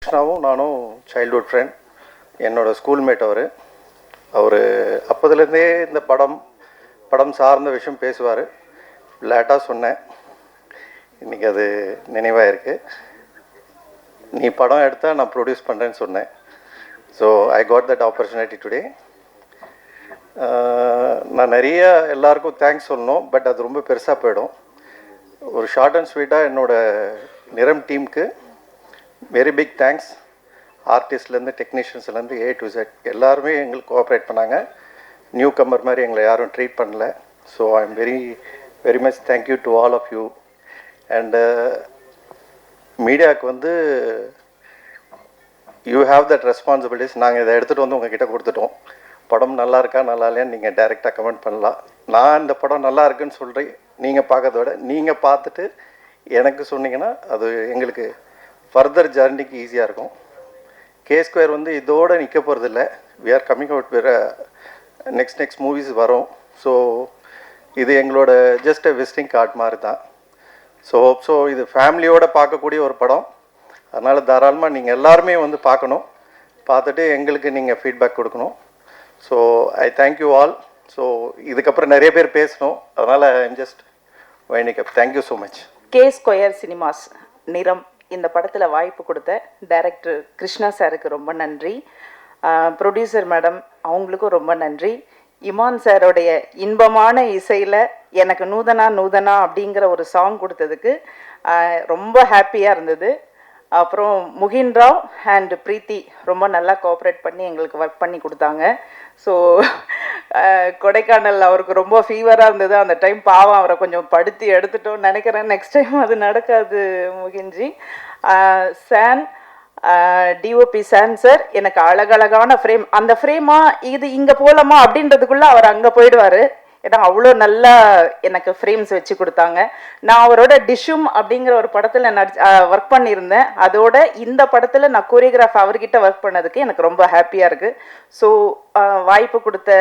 கிருஷ்ணாவும் நானும் childhood friend. என்னோடய schoolmate அவர் அப்போதுலேருந்தே இந்த படம் சார்ந்த விஷயம் பேசுவார். லேட்டாக சொன்னேன், இன்றைக்கி அது நினைவாக இருக்குது. நீ படம் எடுத்தால் நான் ப்ரொடியூஸ் பண்ணுறேன்னு சொன்னேன். So I got that opportunity today. நான் நிறைய எல்லாருக்கும் தேங்க்ஸ் சொல்லணும், பட் அது ரொம்ப பெருசாக போயிடும். ஒரு ஷார்ட் அண்ட் ஸ்வீட்டாக என்னோடய நிறம் டீமுக்கு வெரி பிக் தேங்க்ஸ். ஆர்டிஸ்ட்லேருந்து டெக்னீஷியன்ஸ்லேருந்து A to Z எல்லாருமே எங்களுக்கு கோஆப்ரேட் பண்ணாங்க. நியூ கம்மர் மாதிரி எங்களை யாரும் ட்ரீட் பண்ணல. So I am very very much thank you to all of you. And மீடியாவுக்கு யூ ஹாவ் தட் ரெஸ்பான்சிபிலிட்டிஸ். நாங்கள் இதை எடுத்துகிட்டு உங்ககிட்ட கொடுத்துட்டோம். படம் நல்லா இருக்கா நல்லா இல்லையான்னு நீங்கள் டைரெக்டாக கமெண்ட் பண்ணலாம். நான் இந்த படம் நல்லா இருக்குன்னு சொல்கிறேன், நீங்கள் பார்க்கறத விட நீங்கள் பார்த்துட்டு எனக்கு சொன்னீங்கன்னா அது எங்களுக்கு ஃபர்தர் ஜர்னிக்கு ஈஸியாக இருக்கும். K-Square இதோடு நிற்க போகிறதில்ல. வி ஆர் கம்மிங் அவுட் வேறு நெக்ஸ்ட் மூவிஸ் வரும். ஸோ இது எங்களோட ஜஸ்ட் விசிட்டிங் கார்டு மாதிரி தான். ஸோ இது ஃபேமிலியோடு பார்க்கக்கூடிய ஒரு படம். அதனால் தாராளமாக நீங்கள் எல்லாருமே பார்க்கணும். பார்த்துட்டு எங்களுக்கு நீங்கள் ஃபீட்பேக் கொடுக்கணும். So I thank you all. So இதுக்கப்புறம் நிறைய பேர் பேசணும், அதனால் I'm just winding up. Thank you so much. K-Square cinemas நிறம் இந்த படத்தில் வாய்ப்பு கொடுத்த டைரக்டர் கிருஷ்ணா சாருக்கு ரொம்ப நன்றி. ப்ரொடியூசர் மேடம் அவங்களுக்கும் ரொம்ப நன்றி. இமான் சாரோடைய இன்பமான இசையில் எனக்கு நூதனா அப்படிங்கிற ஒரு சாங் கொடுத்ததுக்கு ரொம்ப ஹாப்பியாக இருந்தது. அப்புறம் முகின் ராவ் அண்ட் பிரீத்தி ரொம்ப நல்லா கோஆப்ரேட் பண்ணி எங்களுக்கு ஒர்க் பண்ணி கொடுத்தாங்க. ஸோ கொடைக்கானல் அவருக்கு ரொம்ப ஃபீவராக இருந்தது அந்த டைம். பாவம், அவரை கொஞ்சம் படுத்தி எடுத்துட்டோம்னு நினைக்கிறேன். நெக்ஸ்ட் டைம் அது நடக்காது முகின்ஜி. சான் டிஓபி சான் சார் எனக்கு அழகழகான ஃப்ரேம், அந்த ஃப்ரேமா இது இங்கே போகலாமா அப்படின்றதுக்குள்ளே அவர் அங்கே போயிடுவார். ஏன்னா அவ்வளோ நல்லா எனக்கு ஃப்ரேம்ஸ் வச்சு கொடுத்தாங்க. நான் அவரோட டிஷ்யூம் அப்படிங்கிற ஒரு படத்தில் ஒர்க் பண்ணியிருந்தேன். அதோட இந்த படத்தில் நான் கோரியோகிராஃப் அவர்கிட்ட ஒர்க் பண்ணதுக்கு எனக்கு ரொம்ப ஹாப்பியாக இருக்குது. ஸோ வாய்ப்பு கொடுத்த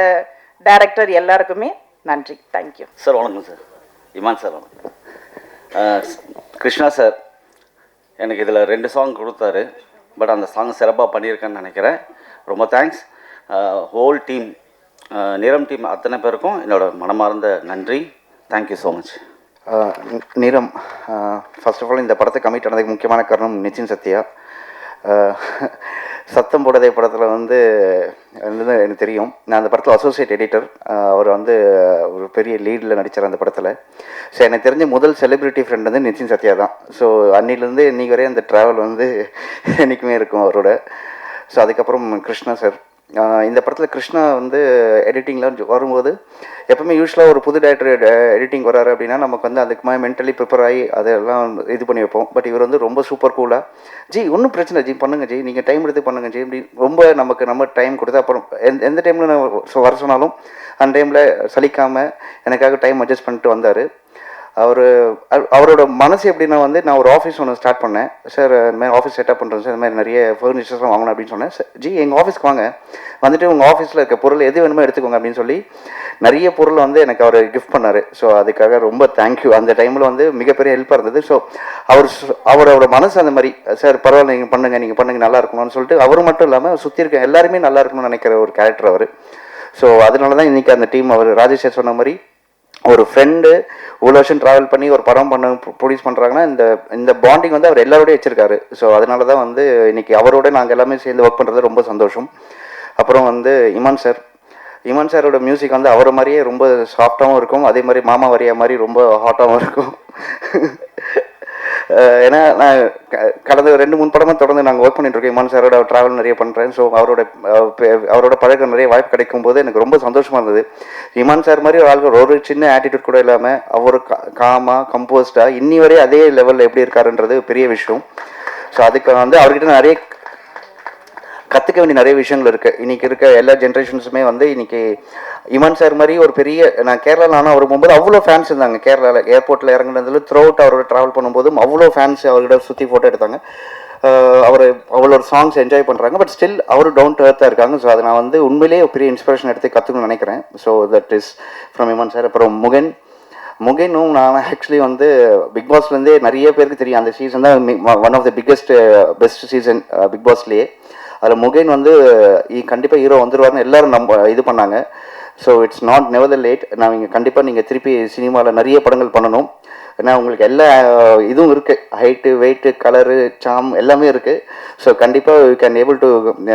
டைரக்டர் எல்லாருக்குமே நன்றி. Thank you sir. வணக்கம் சார். இமான் சார் வணக்கம். கிருஷ்ணா சார் எனக்கு இதில் 2 சாங் கொடுத்தாரு. பட் அந்த சாங் சிறப்பாக பண்ணியிருக்கேன்னு நினைக்கிறேன். ரொம்ப தேங்க்ஸ். ஹோல் டீம், நிறம் டீம் அத்தனை பேருக்கும் என்னோட மனமார்ந்த நன்றி. Thank you so much. நிறம் ஃபர்ஸ்ட் ஆஃப் ஆல் இந்த படத்தை கமிட் ஆனதுக்கு முக்கியமான காரணம் நிச்சின் சத்யா. சத்தம் போடுதே படத்தில் எனக்கு தெரியும். நான் அந்த படத்தில் அசோசியேட் எடிட்டர். அவர் ஒரு பெரிய லீடில் நடித்தார் அந்த படத்தில். ஸோ எனக்கு தெரிஞ்ச முதல் செலிப்ரிட்டி ஃப்ரெண்ட் நிச்சின் சத்யா தான். ஸோ அன்னிலேருந்து இன்றைக்கி வரையும் அந்த ட்ராவல் என்றைக்குமே இருக்கும் அவரோட. ஸோ அதுக்கப்புறம் கிருஷ்ணா சார். இந்த படத்தில் கிருஷ்ணா எடிட்டிங்லாம் வரும்போது எப்பவுமே யூஸ்வலாக ஒரு புது டைரக்டர் எடிட்டிங் வராரு அப்படின்னா நமக்கு அதுக்கு மாதிரி மென்டலி ப்ரிப்பேர் ஆகி அதெல்லாம் இது பண்ணி வைப்போம். பட் இவர் ரொம்ப சூப்பர் கூலாக, ஜி ஒன்றும் பிரச்சனை ஜி பண்ணுங்க ஜி, நீங்கள் டைம் எடுத்து பண்ணுங்க ஜி அப்படி ரொம்ப நம்ம டைம் கொடுத்து அப்புறம் எந்த டைமில் நான் வர சொன்னாலும் அந்த டைமில் சலிக்காமல் எனக்காக டைம் அட்ஜஸ்ட் பண்ணிட்டு வந்தார். அவரோட மனசு எப்படின்னா நான் ஒரு ஆஃபீஸ் ஒன்று ஸ்டார்ட் பண்ணேன். சார் இந்த மாதிரி ஆஃபீஸ் செட்டப் பண்ணுறேன் சார், இந்த மாதிரி நிறைய ஃபர்னிச்சர்ஸ்லாம் வாங்கணும் அப்படின்னு சொன்னேன். ஜி எங்கள் ஆஃபீஸ்க்கு வாங்க, வந்துட்டு உங்கள் ஆஃபீஸில் இருக்க பொருள் எது வேணுமோ எடுத்துக்கோங்க அப்படின்னு சொல்லி நிறைய பொருள் எனக்கு அவர் கிஃப்ட் பண்ணார். ஸோ அதுக்காக ரொம்ப தேங்க்யூ. அந்த டைமில் மிகப்பெரிய ஹெல்ப்பாக இருந்தது. ஸோ அவரோட மனசு அந்த மாதிரி, சார் பரவாயில்ல நீங்கள் பண்ணுங்கள் நல்லா இருக்கணும்னு சொல்லிட்டு அவர் மட்டும் இல்லாமல் சுற்றி இருக்க எல்லாருமே நல்லா இருக்கணும்னு நினைக்கிற ஒரு கேரக்டர் அவர். ஸோ அதனால தான் இன்றைக்கி அந்த டீம் அவர் ராஜேஷ் சார் சொன்ன மாதிரி ஒரு ஃப்ரெண்டு இவ்வளோ வருஷம் ட்ராவல் பண்ணி ஒரு படம் ப்ரொடியூஸ் பண்ணுறாங்கன்னா இந்த பாண்டிங் அவர் எல்லாரோடய வச்சுருக்காரு. ஸோ அதனால தான் இன்றைக்கி அவரோட நாங்கள் எல்லாமே சேர்ந்து ஒர்க் பண்ணுறது ரொம்ப சந்தோஷம். அப்புறம் இமான் சாரோட மியூசிக் அவரை மாதிரியே ரொம்ப சாஃப்டாகவும் இருக்கும், அதே மாதிரி மாமா வரியா மாதிரி ரொம்ப ஹாட்டாகவும் இருக்கும். ஏன்னா நான் கடந்த 2-3 படமாக தொடர்ந்து நாங்கள் ஒர்க் பண்ணிட்டுருக்கோம். இமான் சாரோட ட்ராவல் நிறைய பண்ணுறேன். ஸோ அவரோட பழக நிறைய வாய்ப்பு கிடைக்கும் போது எனக்கு ரொம்ப சந்தோஷமாக இருந்தது. இமான் சார் மாதிரி ஒரு ஆளுக்கு ஒரு சின்ன ஆட்டிடியூட் கூட இல்லாமல் அவர் காமாக கம்போஸ்டாக இன்னி வரை அதே லெவலில் எப்படி இருக்காருன்றது பெரிய விஷயம். ஸோ அதுக்கு அவர்கிட்ட நிறைய கற்றுக்க வேண்டிய நிறைய விஷயங்கள் இருக்குது. இன்றைக்கி இருக்க எல்லா ஜென்ரேஷன்ஸுமே இன்றைக்கி இமான் சார் மாதிரி ஒரு பெரிய, நான் கேரளாவில் ஆனால் அவர் போகும்போது அவ்வளோ ஃபேன்ஸ் இருந்தாங்க. கேரளாவில் ஏர்போர்ட்டில் இறங்குனதில் த்ரூ அவுட் அவரோட ட்ராவல் பண்ணும்போதும் அவ்வளோ ஃபேன்ஸ் அவர்கிட்ட சுற்றி ஃபோட்டோ எடுத்தாங்க. அவர் அவ்வளோ சாங்ஸ் என்ஜாய் பண்ணுறாங்க. பட் ஸ்டில் அவர் டவுன் டு எர்த்தாக இருக்காங்க. ஸோ அதை நான் வந்து உண்மையிலேயே பெரிய இன்ஸ்பிரேஷன் எடுத்து கற்றுக்கணும்னு நினைக்கிறேன். So that is from Imman sir. அப்புறம் முகேனும் நான் ஆக்சுவலி வந்து பிக் பாஸ்லேருந்தே நிறைய பேருக்கு தெரியும். அந்த சீசன் தான் one of the best season Bigg பாஸ்லேயே. அதில் முகேன் வந்து கண்டிப்பாக ஹீரோ வந்துடுவார்னு எல்லோரும் இது பண்ணாங்க. So it's not never the late. நீங்கள் கண்டிப்பாக நீங்கள் திருப்பி சினிமாவில் நிறைய படங்கள் பண்ணணும். ஏன்னா உங்களுக்கு எல்லா இதுவும் இருக்குது, ஹைட்டு, வெயிட்டு, கலரு, சாம் எல்லாமே இருக்குது. ஸோ கண்டிப்பாக யூ கேன் ஏபிள் டு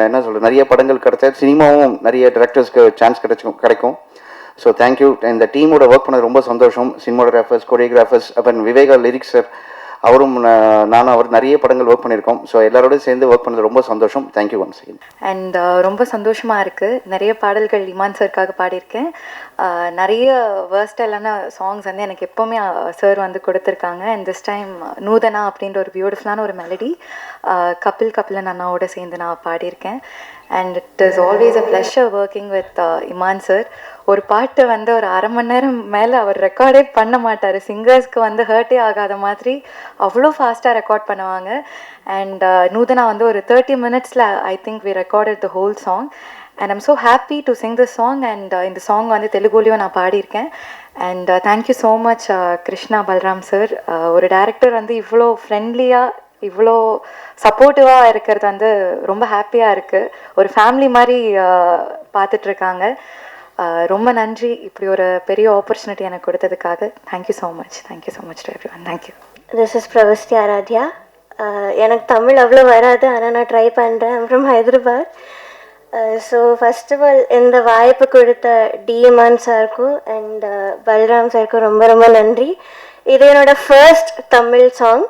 என்ன சொல்கிறது, நிறைய படங்கள் கிடைச்சா சினிமாவும் நிறைய டிரெக்டர்ஸ்க்கு சான்ஸ் கிடைக்கும். So thank you. இந்த டீமோட ஒர்க் பண்ணது ரொம்ப சந்தோஷம். சினிமாட்டோகிராஃபர்ஸ், கொரியோகிராஃபர்ஸ், அப்புறம் விவேகா லிரிக்ஸ் சார், அவரும் நானும் அவர் நிறைய படங்கள் ஒர்க் பண்ணியிருக்கோம். ஸோ எல்லாரோடையும் சேர்ந்து ஒர்க் பண்ணது ரொம்ப சந்தோஷம். Thank you once again. அண்ட் ரொம்ப சந்தோஷமாக இருக்குது. நிறைய பாடல்கள் இமான் சாருக்காக பாடியிருக்கேன். நிறைய வேர்ஸ்டைலான சாங்ஸ் வந்து எனக்கு எப்போவுமே சார் வந்து கொடுத்துருக்காங்க. அண்ட் திஸ் டைம் நூதனா அப்படின்ற ஒரு பியூட்டிஃபுல்லான ஒரு மெலடி கபிலன் அண்ணாவோட சேர்ந்து நான் பாடியிருக்கேன். And it is always a pleasure working with Imman sir. ஒரு பாட்டு வந்து ஒரு அரை மணி நேரம் மேலே அவர் ரெக்கார்டே பண்ண மாட்டார். சிங்கர்ஸ்க்கு வந்து ஹர்ட்டே ஆகாத மாதிரி அவ்வளோ ஃபாஸ்ட்டாக ரெக்கார்ட் பண்ணுவாங்க. அண்ட் நூதனா வந்து ஒரு 30 minutesல I think we recorded the whole song. And I'm so happy to sing this song. And இந்த சாங் வந்து தெலுங்குலேயும் நான் பாடியிருக்கேன். And thank you so much Krishna Balram sir. ஒரு டைரக்டர் வந்து இவ்வளோ ஃப்ரெண்ட்லியாக, இவ்வளோ சப்போர்ட்டிவாக இருக்கிறது வந்து ரொம்ப ஹாப்பியாக இருக்குது. ஒரு ஃபேமிலி மாதிரி பார்த்துட்ருக்காங்க. ரொம்ப நன்றி இப்படி ஒரு பெரிய ஆப்பர்ச்சுனிட்டி எனக்கு கொடுத்ததுக்காக. Thank you so much. Thank you so much to everyone. Thank you. This is Pravasthi Aradhya. எனக்கு தமிழ் அவ்வளோ வராது, ஆனால் நான் ட்ரை பண்ணுறேன். I'm from Hyderabad. So first of all இந்த வாய்ப்பு கொடுத்த இமான் சாருக்கும் அண்ட் பல்ராம் சாருக்கும் ரொம்ப ரொம்ப நன்றி. இது என்னோட first Tamil song.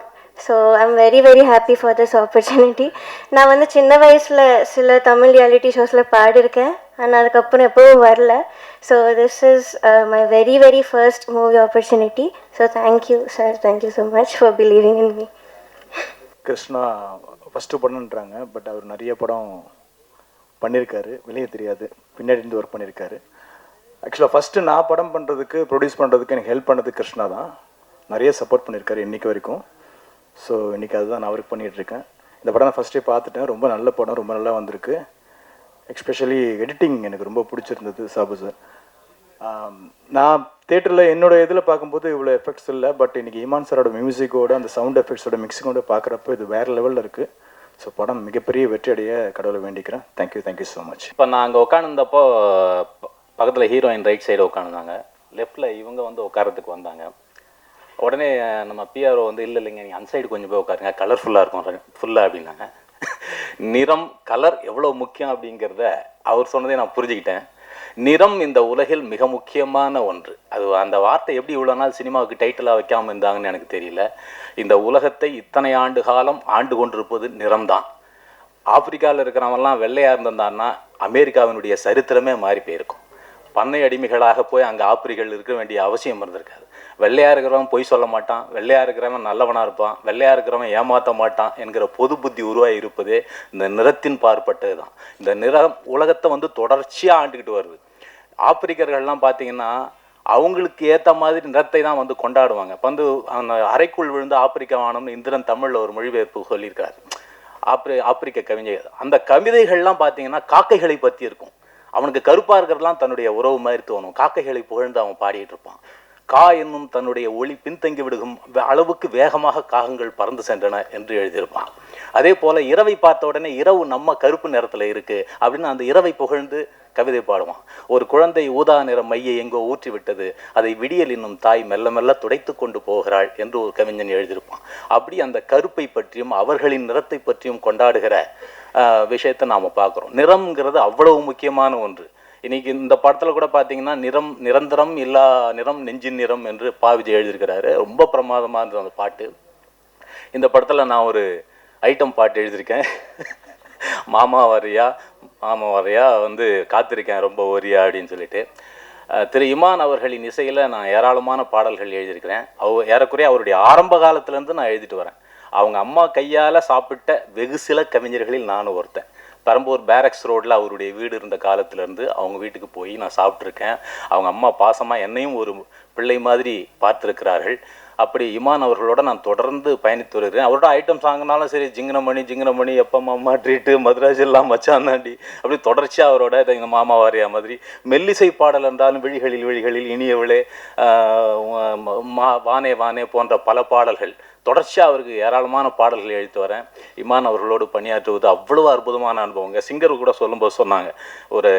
So I'm very very happy for this opportunity. நான் வந்து சின்ன வயசில் சில தமிழ் ரியாலிட்டி ஷோஸில் பாடியிருக்கேன், ஆனால் அதுக்கப்புறம் எப்பவும் வரல. So this is my very very first movie opportunity. So thank you sir, thank you so much for believing in me. Krishna first படம்ன்றாங்க, பட் அவர் நிறைய படம் பண்ணியிருக்காரு, வெளியே தெரியாது, பின்னாடி இருந்து ஒர்க் பண்ணியிருக்காரு. ஆக்சுவலாக ஃபஸ்ட்டு நான் படம் பண்ணுறதுக்கு, ப்ரொடியூஸ் பண்ணுறதுக்கு எனக்கு ஹெல்ப் பண்ணது கிருஷ்ணா தான். நிறைய சப்போர்ட் பண்ணியிருக்காரு இன்றைக்கி வரைக்கும். ஸோ இன்றைக்கி அதுதான் நான் அவருக்கு பண்ணிகிட்ருக்கேன். இந்த படம் நான் ஃபஸ்ட்டே பார்த்துட்டேன். ரொம்ப நல்ல படம், ரொம்ப நல்லா வந்திருக்கு. எஸ்பெஷலி எடிட்டிங் எனக்கு ரொம்ப பிடிச்சிருந்தது சாபு சார். நான் தேட்டரில் என்னோடய இதில் பார்க்கும்போது இவ்வளோ எஃபெக்ட்ஸ் இல்லை, பட் இன்றைக்கி இமான் சாரோட மியூசிக்கோட அந்த சவுண்ட் எஃபெக்ட்ஸோட மிக்சிங்கோட பார்க்குறப்ப இது வேறு லெவலில் இருக்குது. ஸோ படம் மிகப்பெரிய வெற்றி அடைய கடவுளை வேண்டிக்கிறேன். Thank you so much. இப்போ நான் அங்கே உட்காந்துருந்தப்போ பக்கத்தில் ஹீரோயின் ரைட் சைடு உட்காந்துருந்தாங்க, லெஃப்டில் இவங்க வந்து உட்காரத்துக்கு வந்தாங்க. உடனே நம்ம பிஆர்ஓ வந்து இல்லைங்க நீங்கள் அந்த சைடு கொஞ்சம் போய் உட்காருங்க, கலர்ஃபுல்லாக இருக்கும் ஃபுல்லாக அப்படின்னாங்க. நிறம், கலர் எவ்வளோ முக்கியம் அப்படிங்கிறத அவர் சொன்னதே நான் புரிஞ்சுக்கிட்டேன். நிறம் இந்த உலகில் மிக முக்கியமான ஒன்று. அது அந்த வார்த்தை எப்படி இவ்வளோ நாள் சினிமாவுக்கு டைட்டிலாக வைக்காமல் இருந்தாங்கன்னு எனக்கு தெரியல. இந்த உலகத்தை இத்தனை ஆண்டு காலம் ஆண்டு கொண்டிருப்பது நிறம்தான். ஆப்பிரிக்காவில் இருக்கிறவங்கலாம் வெள்ளையாக இருந்திருந்தான்னா அமெரிக்காவினுடைய சரித்திரமே மாறி போயிருக்கும். பண்ணை அடிமைகளாக போய் அங்கே ஆப்பிரிக்கர்கள் இருக்க வேண்டிய அவசியம் இருந்திருக்காது. வெள்ளையாக இருக்கிறவன் பொய் சொல்ல மாட்டான், வெள்ளையாக இருக்கிறவன் நல்லவனாக இருப்பான், வெள்ளையாக இருக்கிறவன் ஏமாற்ற மாட்டான் என்கிற பொது புத்தி உருவாகி இருப்பதே இந்த நிறத்தின் பார்ப்பட்டது தான். இந்த நிறம் உலகத்தை வந்து தொடர்ச்சியாக ஆண்டுக்கிட்டு வருது. ஆப்பிரிக்கர்கள்லாம் பார்த்தீங்கன்னா அவங்களுக்கு ஏற்ற மாதிரி நிறத்தை தான் வந்து கொண்டாடுவாங்க. இப்போ வந்து அந்த அறைக்குள் விழுந்து ஆப்பிரிக்கா வானம்னு இந்திரன் தமிழில் ஒரு மொழிபெயர்ப்பு சொல்லியிருக்காரு, ஆப்பிரிக்க கவிஞர். அந்த கவிதைகள்லாம் பார்த்தீங்கன்னா காக்கைகளை பற்றி இருக்கும். அவனுக்கு கருப்பாக இருக்கிறதுலாம் தன்னுடைய உறவு மாதிரி தோணும். காக்கைகளை புகழ்ந்து அவன் பாடிட்டு இருப்பான். கா என்னும் தன்னுடைய ஒளி பின்தங்கி விடுகும் அளவுக்கு வேகமாக காகங்கள் பறந்து சென்றன என்று எழுதியிருப்பான். அதே போல் இரவை பார்த்த உடனே இரவு நம்ம கருப்பு நிறத்தில் இருக்குது அப்படின்னு அந்த இரவை புகழ்ந்து கவிதை பாடுவான். ஒரு குழந்தை ஊதா நிற மையை எங்கோ ஊற்றி விட்டது, அதை விடியல் என்னும் தாய் மெல்ல மெல்ல துடைத்து கொண்டு போகிறாள் என்று ஒரு கவிஞன் எழுதியிருப்பான். அப்படி அந்த கருப்பை பற்றியும் அவர்களின் நிறத்தை பற்றியும் கொண்டாடுகிற விஷயத்தை நாம் பார்க்குறோம். நிறம்ங்கிறது அவ்வளவு முக்கியமான ஒன்று. இன்றைக்கி இந்த படத்தில் கூட பார்த்தீங்கன்னா நிரந்தரம் இல்லா நிறம் நெஞ்சின் நிறம் என்று பாவிஜி எழுதியிருக்கிறாரு. ரொம்ப பிரமாதமாக இருந்தது அந்த பாட்டு. இந்த படத்தில் நான் ஒரு ஐட்டம் பாட்டு எழுதியிருக்கேன். மாமா வரையா வந்து காத்திருக்கேன் ரொம்ப ஓரியா அப்படின்னு சொல்லிட்டு. திரு இமான் அவர்களின் இசையில் நான் ஏராளமான பாடல்கள் எழுதியிருக்கிறேன். ஏறக்குறைய அவருடைய ஆரம்ப காலத்துலேருந்து நான் எழுதிட்டு வரேன். அவங்க அம்மா கையால் சாப்பிட்ட வெகு சில கவிஞர்களில் நானும் ஒருத்தன். பெரம்பூர் பேரக்ஸ் ரோடில் அவருடைய வீடு இருந்த காலத்திலேருந்து அவங்க வீட்டுக்கு போய் நான் சாப்பிட்ருக்கேன். அவங்க அம்மா பாசமாக என்னையும் ஒரு பிள்ளை மாதிரி பார்த்துருக்கிறார்கள். அப்படி இமான் அவர்களோட நான் தொடர்ந்து பயணித்து வருகிறேன். அவரோட ஐட்டம் சாங்னாலும் சரி, ஜிங்கனமணி எப்போ மாமா ட்ரீட்டு மதுராஜ் எல்லாம் மச்சான் தாண்டி அப்படி தொடர்ச்சியாக அவரோட எங்கள் மாமா வாரியா மாதிரி மெல்லிசை பாடல் என்றாலும் விழிகளில் இனியவளே, வானே வானே போன்ற பல பாடல்கள் தொடர்ச்சியாக அவருக்கு ஏராளமான பாடல்கள் எழுத்து வரேன். இமான் அவர்களோடு பணியாற்றுவது அவ்வளவு அற்புதமான அனுபவங்க. சிங்கர் கூட சொல்லும்போது சொன்னாங்க, ஒரு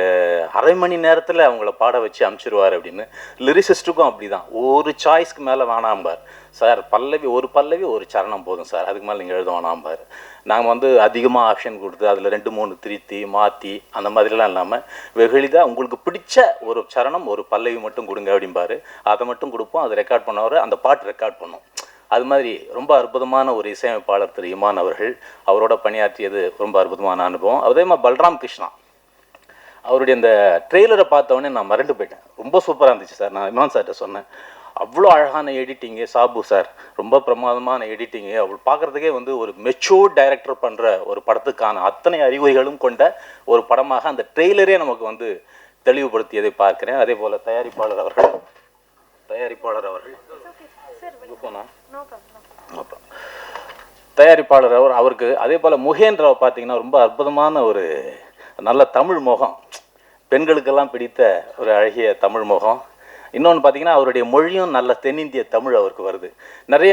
அரை மணி நேரத்தில் அவங்கள பாட வச்சு அனுப்பிச்சிடுவார் அப்படின்னு. லிரிசிஸ்ட்டுக்கும் அப்படி தான், ஒரு சாய்ஸ்க்கு மேலே வேணாம்பார். சார் ஒரு பல்லவி ஒரு சரணம் போதும் சார், அதுக்கு மேலே நீங்கள் எழுத வேணாம்பார். நாங்கள் அதிகமாக ஆப்ஷன் கொடுத்து அதில் 2-3 திருத்தி மாற்றி அந்த மாதிரிலாம் இல்லாமல் வெகுளிதாக உங்களுக்கு பிடிச்ச ஒரு சரணம் ஒரு பல்லவி மட்டும் கொடுங்க அப்படிம்பார். அதை மட்டும் கொடுப்போம், அதை ரெக்கார்ட் பண்ணவர் அந்த பாட்டு ரெக்கார்ட் பண்ணோம். அது மாதிரி ரொம்ப அற்புதமான ஒரு இசையமைப்பாளர் திரு இமான் அவர்கள். அவரோட பணியாற்றியது ரொம்ப அற்புதமான அனுபவம். அதே மாதிரி பல்ராம் கிருஷ்ணா அவருடைய இந்த ட்ரெய்லரை பார்த்தவொடனே நான் மறந்து போயிட்டேன். ரொம்ப சூப்பராக இருந்துச்சு சார். நான் இமான் சார்கிட்ட சொன்னேன், அவ்வளோ அழகான எடிட்டிங்கு. சாபு சார் ரொம்ப பிரமாதமான எடிட்டிங்கு. அவர் பார்க்குறதுக்கே ஒரு மெச்சூர்ட் டைரக்டர் பண்ணுற ஒரு படத்துக்கான அத்தனை அறிகுறிகளும் கொண்ட ஒரு படமாக அந்த ட்ரெய்லரே நமக்கு தெளிவுபடுத்தியதை பார்க்குறேன். அதே போல் தயாரிப்பாளர் அவர்கள் அவருக்கு அதே போல் முகேந்திராவை பார்த்தீங்கன்னா ரொம்ப அற்புதமான ஒரு நல்ல தமிழ் முகம், பெண்களுக்கெல்லாம் பிடித்த ஒரு அழகிய தமிழ் முகம். இன்னொன்று பார்த்தீங்கன்னா அவருடைய மொழியும் நல்ல தென்னிந்திய தமிழ் அவருக்கு வருது. நிறைய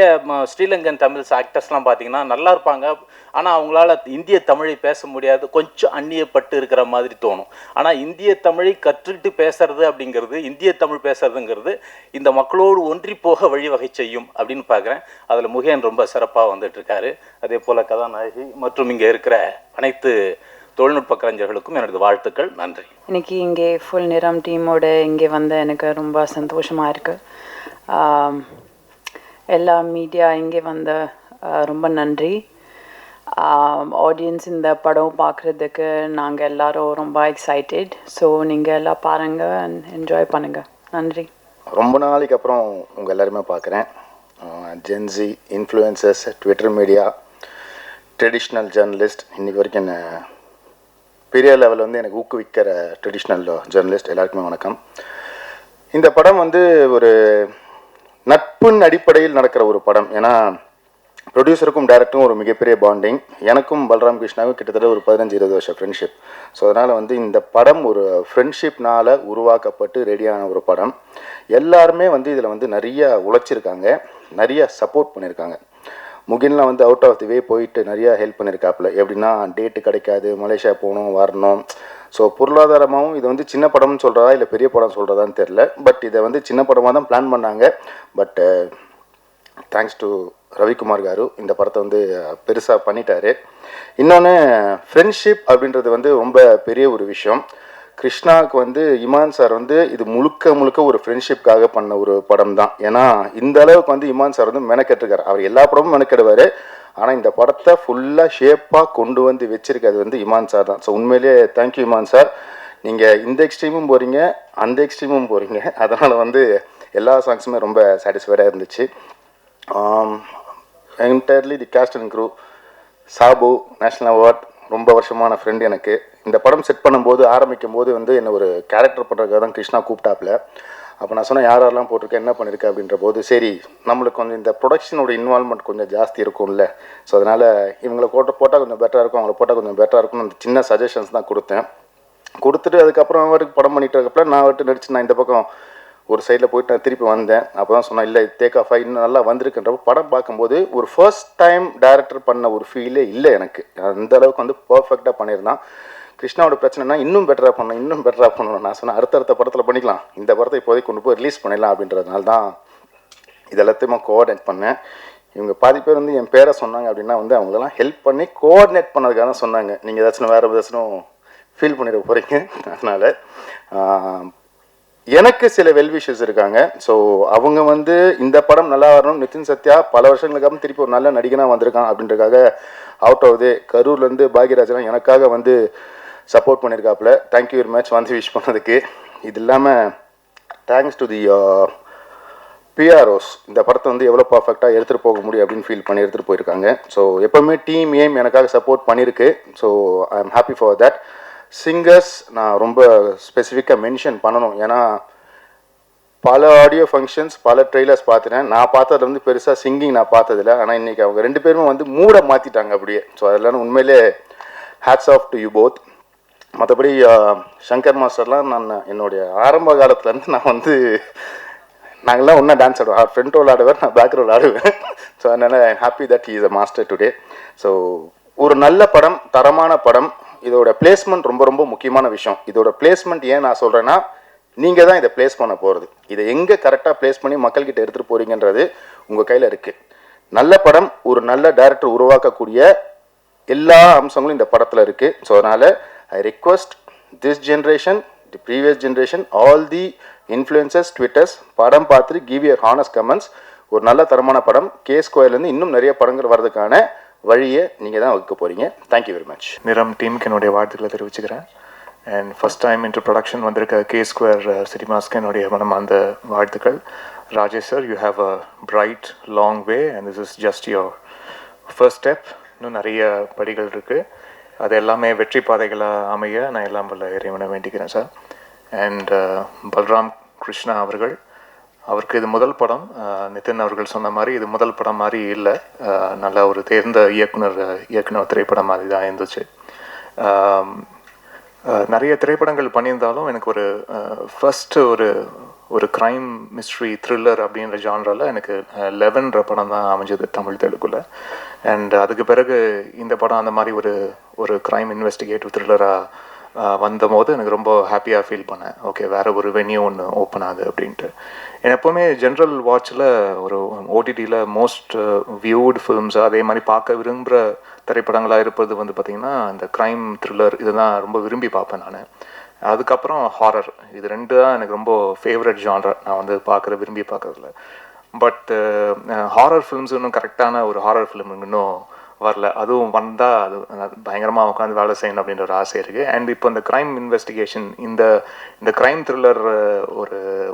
ஸ்ரீலங்கன் தமிழ்ஸ் ஆக்டர்ஸ்லாம் பார்த்தீங்கன்னா நல்லா இருப்பாங்க, ஆனால் அவங்களால இந்திய தமிழை பேச முடியாது, கொஞ்சம் அந்நியப்பட்டு இருக்கிற மாதிரி தோணும். ஆனால் இந்திய தமிழை கற்றுட்டு பேசுறது அப்படிங்கிறது, இந்திய தமிழ் பேசுறதுங்கிறது இந்த மக்களோடு ஒன்றி போக வழிவகை செய்யும் அப்படின்னு பார்க்குறேன். அதில் முகேன் ரொம்ப சிறப்பாக வந்துட்டுருக்காரு. அதே போல் கதாநாயகி மற்றும் இங்கே இருக்கிற அனைத்து தொழில்நுட்ப கலைஞர்களுக்கும் எனது வாழ்த்துக்கள். நன்றி. இன்னைக்கு இங்கே ஃபுல் நிறம் டீமோட இங்கே எனக்கு ரொம்ப சந்தோஷமாக இருக்குது. எல்லா மீடியா இங்கே ரொம்ப நன்றி. ஆடியன்ஸ் இந்த படம் பார்க்குறதுக்கு நாங்கள் எல்லோரும் ரொம்ப எக்ஸைட்டட். ஸோ நீங்கள் எல்லாம் பாருங்கள் அண்ட் என்ஜாய் பண்ணுங்கள். நன்றி. ரொம்ப நாளைக்கு அப்புறம் உங்கள் எல்லாருமே பார்க்குறேன். Gen Z influencers, Twitter media, traditional journalist, இன்றைக்கி வரைக்கும் என்ன பெரிய லெவலில் எனக்கு ஊக்குவிக்கிற ட்ரெடிஷ்னல் ஜேர்னலிஸ்ட் எல்லாருக்குமே வணக்கம். இந்த படம் ஒரு நட்பின் அடிப்படையில் நடக்கிற ஒரு படம். ஏன்னா ப்ரொடியூசருக்கும் டைரக்டரும் ஒரு மிகப்பெரிய பாண்டிங். எனக்கும் பல்ராம் கிருஷ்ணாவுக்கும் கிட்டத்தட்ட ஒரு 15-20 வருஷம் ஃப்ரெண்ட்ஷிப். ஸோ அதனால் இந்த படம் ஒரு ஃப்ரெண்ட்ஷிப்னால் உருவாக்கப்பட்டு ரெடியான ஒரு படம். எல்லாருமே இதில் நிறைய உழைச்சிருக்காங்க, நிறைய சப்போர்ட் பண்ணியிருக்காங்க. முகின்லாம் அவுட் ஆஃப் தி வே போயிட்டு நிறையா ஹெல்ப் பண்ணியிருக்காப்புல. எப்படின்னா டேட்டு கிடைக்காது, மலேசியா போகணும் வரணும். ஸோ பொருளாதாரமாகவும் இது சின்ன படம்னு சொல்கிறதா இல்லை பெரிய படம் சொல்கிறதான்னு தெரில. பட் இதை சின்ன படமாக தான் பிளான் பண்ணாங்க. But thanks to Ravikumar car இந்த படத்தை பெருசாக பண்ணிட்டாரு. இன்னொன்று ஃப்ரெண்ட்ஷிப் அப்படின்றது ரொம்ப பெரிய ஒரு விஷயம். கிருஷ்ணாவுக்கு இமான் சார் இது முழுக்க ஒரு ஃப்ரெண்ட்ஷிப்காக பண்ண ஒரு படம் தான். ஏன்னா இந்த அளவுக்கு இமான் சார் மெனக்கெட்டுருக்காரு. அவர் எல்லா படமும் மெனக்கெடுவார், ஆனால் இந்த படத்தை ஃபுல்லாக ஷேப்பாக கொண்டு வச்சிருக்காது இமான் சார் தான். ஸோ உண்மையிலேயே தேங்க்யூ இமான் சார். நீங்கள் இந்த எக்ஸ்ட்ரீமும் போகிறீங்க, அந்த எக்ஸ்ட்ரீமும் போகிறீங்க. அதனால் எல்லா சாங்ஸுமே ரொம்ப சாட்டிஸ்ஃபைடாக இருந்துச்சு. Entirely the cast and crew. Sabu national award, ரொம்ப வருஷமான ஃப்ரெண்ட் எனக்கு. இந்த படம் செட் பண்ணும்போது ஆரம்பிக்கும் போது என்ன ஒரு கேரக்டர் பண்ணுறதுக்காக தான் கிருஷ்ணா கூப்பிட்டாப்புல. அப்போ நான் சொன்னேன் யாரெல்லாம் போட்டிருக்கேன், என்ன பண்ணியிருக்கேன் அப்படின்ற போது, சரி நம்மளுக்கு இந்த ப்ரொடக்ஷனோட இன்வால்மெண்ட் கொஞ்சம் ஜாஸ்தி இருக்கும்ல, ஸோ அதனால் இவங்களை போட்டால் கொஞ்சம் பெட்டராக இருக்கும், அவங்கள போட்டால் கொஞ்சம் பெட்டராக இருக்கும்னு அந்த சின்ன சஜஷன்ஸ் தான் கொடுத்துட்டு அதுக்கப்புறம் அவருக்கு படம் பண்ணிட்டு இருக்கப்பல நான் அவர்கிட்ட நடிச்சு நான் இந்த பக்கம் ஒரு சைடில் போயிட்டு நான் திருப்பி வந்தேன். அப்போ தான் சொன்னேன், இல்லை டேக் ஆஃப் இன்னும் நல்லா வந்திருக்குன்றப்ப படம் பார்க்கும்போது ஒரு ஃபர்ஸ்ட் டைம் டைரக்டர் பண்ண ஒரு ஃபீலே இல்லை எனக்கு. அந்த அளவுக்கு பர்ஃபெக்டாக பண்ணியிருந்தான். கிருஷ்ணாவோட பிரச்சனைனா இன்னும் பெட்டராக பண்ணணும். நான் சொன்னேன் அடுத்தடுத்த படத்தில் பண்ணிக்கலாம், இந்த படத்தை இப்போதைக்கு கொண்டு போய் ரிலீஸ் பண்ணிடலாம் அப்படின்றதுனால தான் இது எல்லாத்தையுமே கோஆர்டினேட் பண்ணேன். இவங்க பாதி பேர் என் பேரை சொன்னாங்க அப்படின்னா அவங்களெல்லாம் ஹெல்ப் பண்ணி கோஆர்டினேட் பண்ணதுக்காக தான் சொன்னாங்க. நீங்கள் ஏதாச்சும் வேறு ஏதாச்சும் ஃபீல் பண்ணிட போகிறீங்க. அதனால் எனக்கு சில வெல்விஷஸ் இருக்காங்க. ஸோ அவங்க இந்த படம் நல்லா வரணும். நிதின் சத்யா பல வருஷங்களுக்கு அப்புறம் திருப்பி ஒரு நல்ல நடிகனாக வந்திருக்கான் அப்படின்றக்காக அவுட் ஆகுது. கரூர்லேருந்து பாக்யராஜெலாம் எனக்காக சப்போர்ட் பண்ணியிருக்காப்புல. தேங்க்யூ வெரி மச் விஷ் பண்ணதுக்கு. இது இல்லாமல் தேங்க்ஸ் டு தி பிஆர்ஓஸ். இந்த படத்தை எவ்வளோ பர்ஃபெக்டாக எடுத்துகிட்டு போக முடியும் அப்படின்னு ஃபீல் பண்ணி எடுத்துகிட்டு போயிருக்காங்க. ஸோ எப்போவுமே டீம் ஏம் எனக்காக சப்போர்ட் பண்ணியிருக்கு. So I am happy for that. Singers நான் ரொம்ப ஸ்பெசிஃபிக்காக மென்ஷன் பண்ணணும். ஏன்னா பல ஆடியோ ஃபங்க்ஷன்ஸ், பல ட்ரெய்லர்ஸ் பார்த்துட்டேன். நான் பார்த்தது வந்து பெருசாக சிங்கிங் நான் பார்த்ததில்ல. ஆனால் இன்றைக்கி அவங்க 2 பேருமே வந்து மூட மாற்றிட்டாங்க அப்படியே. ஸோ அதெல்லாம் உண்மையிலே hats off to you both. மற்றபடி சங்கர் மாஸ்டர்லாம் நான் என்னுடைய ஆரம்ப காலத்துலேருந்து நான் வந்து நாங்கள்லாம் ஒன்றா டான்ஸ் ஆடுவோம். ஃப்ரண்ட் ரோல் ஆடுவேன், நான் பேக் ரோல் ஆடுவேன். ஸோ அதனால் happy that he is a master today. So ஒரு நல்ல படம், தரமான படம். இதோட பிளேஸ்மெண்ட் ரொம்ப ரொம்ப முக்கியமான விஷயம். இதோட பிளேஸ்மெண்ட் ஏன் நான் சொல்கிறேன்னா, நீங்கள் தான் இதை ப்ளேஸ் பண்ண போகிறது. இதை எங்கே கரெக்டாக ப்ளேஸ் பண்ணி மக்கள்கிட்ட எடுத்துகிட்டு போகிறீங்கன்றது உங்கள் கையில் இருக்குது. நல்ல படம், ஒரு நல்ல டைரக்டர் உருவாக்கக்கூடிய எல்லா அம்சங்களும் இந்த படத்தில் இருக்குது. ஸோ அதனால் I request this generation, the previous generation, all the influencers, Twitters, படம் பார்த்துட்டு கிவ் யுவர் ஹானஸ்ட் கமெண்ட்ஸ். ஒரு நல்ல தரமான படம். கே ஸ்கொயர்லேருந்து இன்னும் நிறைய படங்கள் வர்றதுக்கான வழியை நீங்கள் தான் வகுக்க போகிறீங்க. Thank you very much. நிறம் டீமுக்கு என்னுடைய வாழ்த்துக்களை தெரிவிச்சுக்கிறேன். And first time introduction வந்திருக்க கே ஸ்கொயர் சினிமாஸ்க்கு என்னுடைய மனமார்ந்த வாழ்த்துக்கள். Rajesh sir, you have a bright long way and this is just your first step. இன்னும் நிறைய படிகள் இருக்குது. அது எல்லாமே வெற்றி பாதைகளாக அமைய நான் எல்லாம் வல்ல இறைவனை வேண்டிக்கிறேன் சார். அண்ட் பல்ராம் கிருஷ்ணா அவர்கள், அவருக்கு இது முதல் படம். நிதின் அவர்கள் சொன்ன மாதிரி இது முதல் படம் மாதிரி இல்லை. நல்ல ஒரு தேர்ந்த இயக்குனர் திரைப்படம் மாதிரி தான் இருந்துச்சு. நிறைய திரைப்படங்கள் பண்ணியிருந்தாலும் எனக்கு ஒரு ஃபஸ்ட்டு ஒரு க்ரைம் மிஸ்ட்ரி த்ரில்லர் அப்படின்ற ஜான்ராவில் எனக்கு 11 படம் தான் அமைஞ்சது தமிழ் தெலுங்குல. அண்ட் அதுக்கு பிறகு இந்த படம் அந்த மாதிரி ஒரு க்ரைம் இன்வெஸ்டிகேட்டிவ் த்ரில்லராக வந்தபோது எனக்கு ரொம்ப ஹாப்பியாக ஃபீல் பண்ணேன். ஓகே, வேறு ஒரு வென்யூ ஒன்று ஓப்பன் ஆகுது அப்படின்ட்டு. எப்போவுமே ஜென்ரல் வாட்சில் ஒரு ஓடிடியில் மோஸ்ட் வியூடு ஃபிலிம்ஸ் அதே மாதிரி பார்க்க விரும்புகிற திரைப்படங்களாக இருப்பது வந்து பார்த்திங்கன்னா இந்த க்ரைம் த்ரில்லர் இதுதான் ரொம்ப விரும்பி பார்ப்பேன் நான். அதுக்கப்புறம் ஹாரர், இது 2 தான் எனக்கு ரொம்ப ஃபேவரட் ஜான்ரா நான் வந்து விரும்பி பார்க்குறதுல. பட் ஹாரர் ஃபிலிம்ஸ் இன்னும் கரெக்டான ஒரு ஹாரர் ஃபிலிம் இன்னும் வரல. அதுவும் வந்தால் அது பயங்கரமாக உட்காந்து வேலை செய்யணும் அப்படின்ற ஒரு ஆசை இருக்குது. அண்ட் இப்போ இந்த க்ரைம் இன்வெஸ்டிகேஷன், இந்த க்ரைம் த்ரில்லர்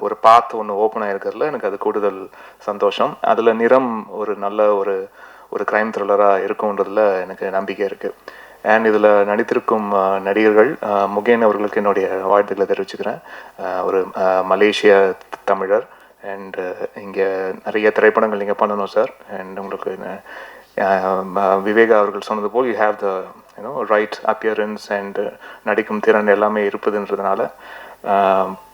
ஒரு பாத் ஒன்று ஓப்பன் ஆகிருக்கிறதுல எனக்கு அது கூடுதல் சந்தோஷம். அதில் நிறம் ஒரு நல்ல ஒரு க்ரைம் த்ரில்லராக இருக்கும்ன்றதுல எனக்கு நம்பிக்கை இருக்குது. அண்ட் இதில் நடித்திருக்கும் நடிகர்கள், முகேன் அவர்களுக்கு என்னுடைய வாழ்த்துக்களை தெரிவிச்சுக்கிறேன். ஒரு மலேசிய தமிழர். அண்ட் இங்கே நிறைய திரைப்படங்கள் நீங்கள் பண்ணணும் சார். அண்ட் உங்களுக்கு விவேகா அவர்கள் சொன்னது போல் you have the right appearance and நடிக்கும் திறன் எல்லாமே இருப்பதுன்றதுனால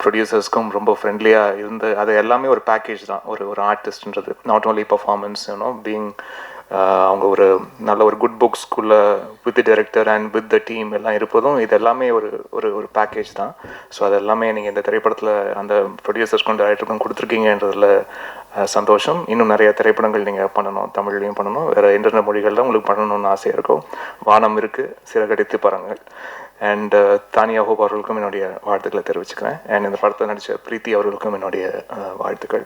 ப்ரொடியூசர்ஸ்க்கும் ரொம்ப ஃப்ரெண்ட்லியாக இருந்து அது எல்லாமே ஒரு பேக்கேஜ் தான். ஒரு ஆர்டிஸ்ட்ன்றது நாட் ஓன்லி பர்ஃபார்மன்ஸ், பீயிங் அவங்க ஒரு நல்ல ஒரு குட் புக்ஸ்குள்ளே with director and with the team எல்லாம் இருப்பதும் இது எல்லாமே ஒரு பேக்கேஜ் தான். ஸோ அது எல்லாமே நீங்கள் இந்த திரைப்படத்தில் அந்த ப்ரொடியூசர்ஸ்க்கும் டைரக்டருக்கும் கொடுத்துருக்கீங்கன்றதில் சந்தோஷம். இன்னும் நிறைய திரைப்படங்கள் நீங்கள் பண்ணணும், தமிழ்லையும் பண்ணணும், வேறு இன்டர்நெட் மொழிகளில் உங்களுக்கு பண்ணணும்னு ஆசையாக இருக்கும். வானம் இருக்குது, சிறகடித்து பாருங்கள். அண்ட் தானியா ஹோப் அவர்களுக்கும் என்னுடைய வாழ்த்துக்களை தெரிவிச்சுக்கிறேன். அண்ட் இந்த படத்தை நடித்த பிரீத்தி அவர்களுக்கும் என்னுடைய வாழ்த்துக்கள்.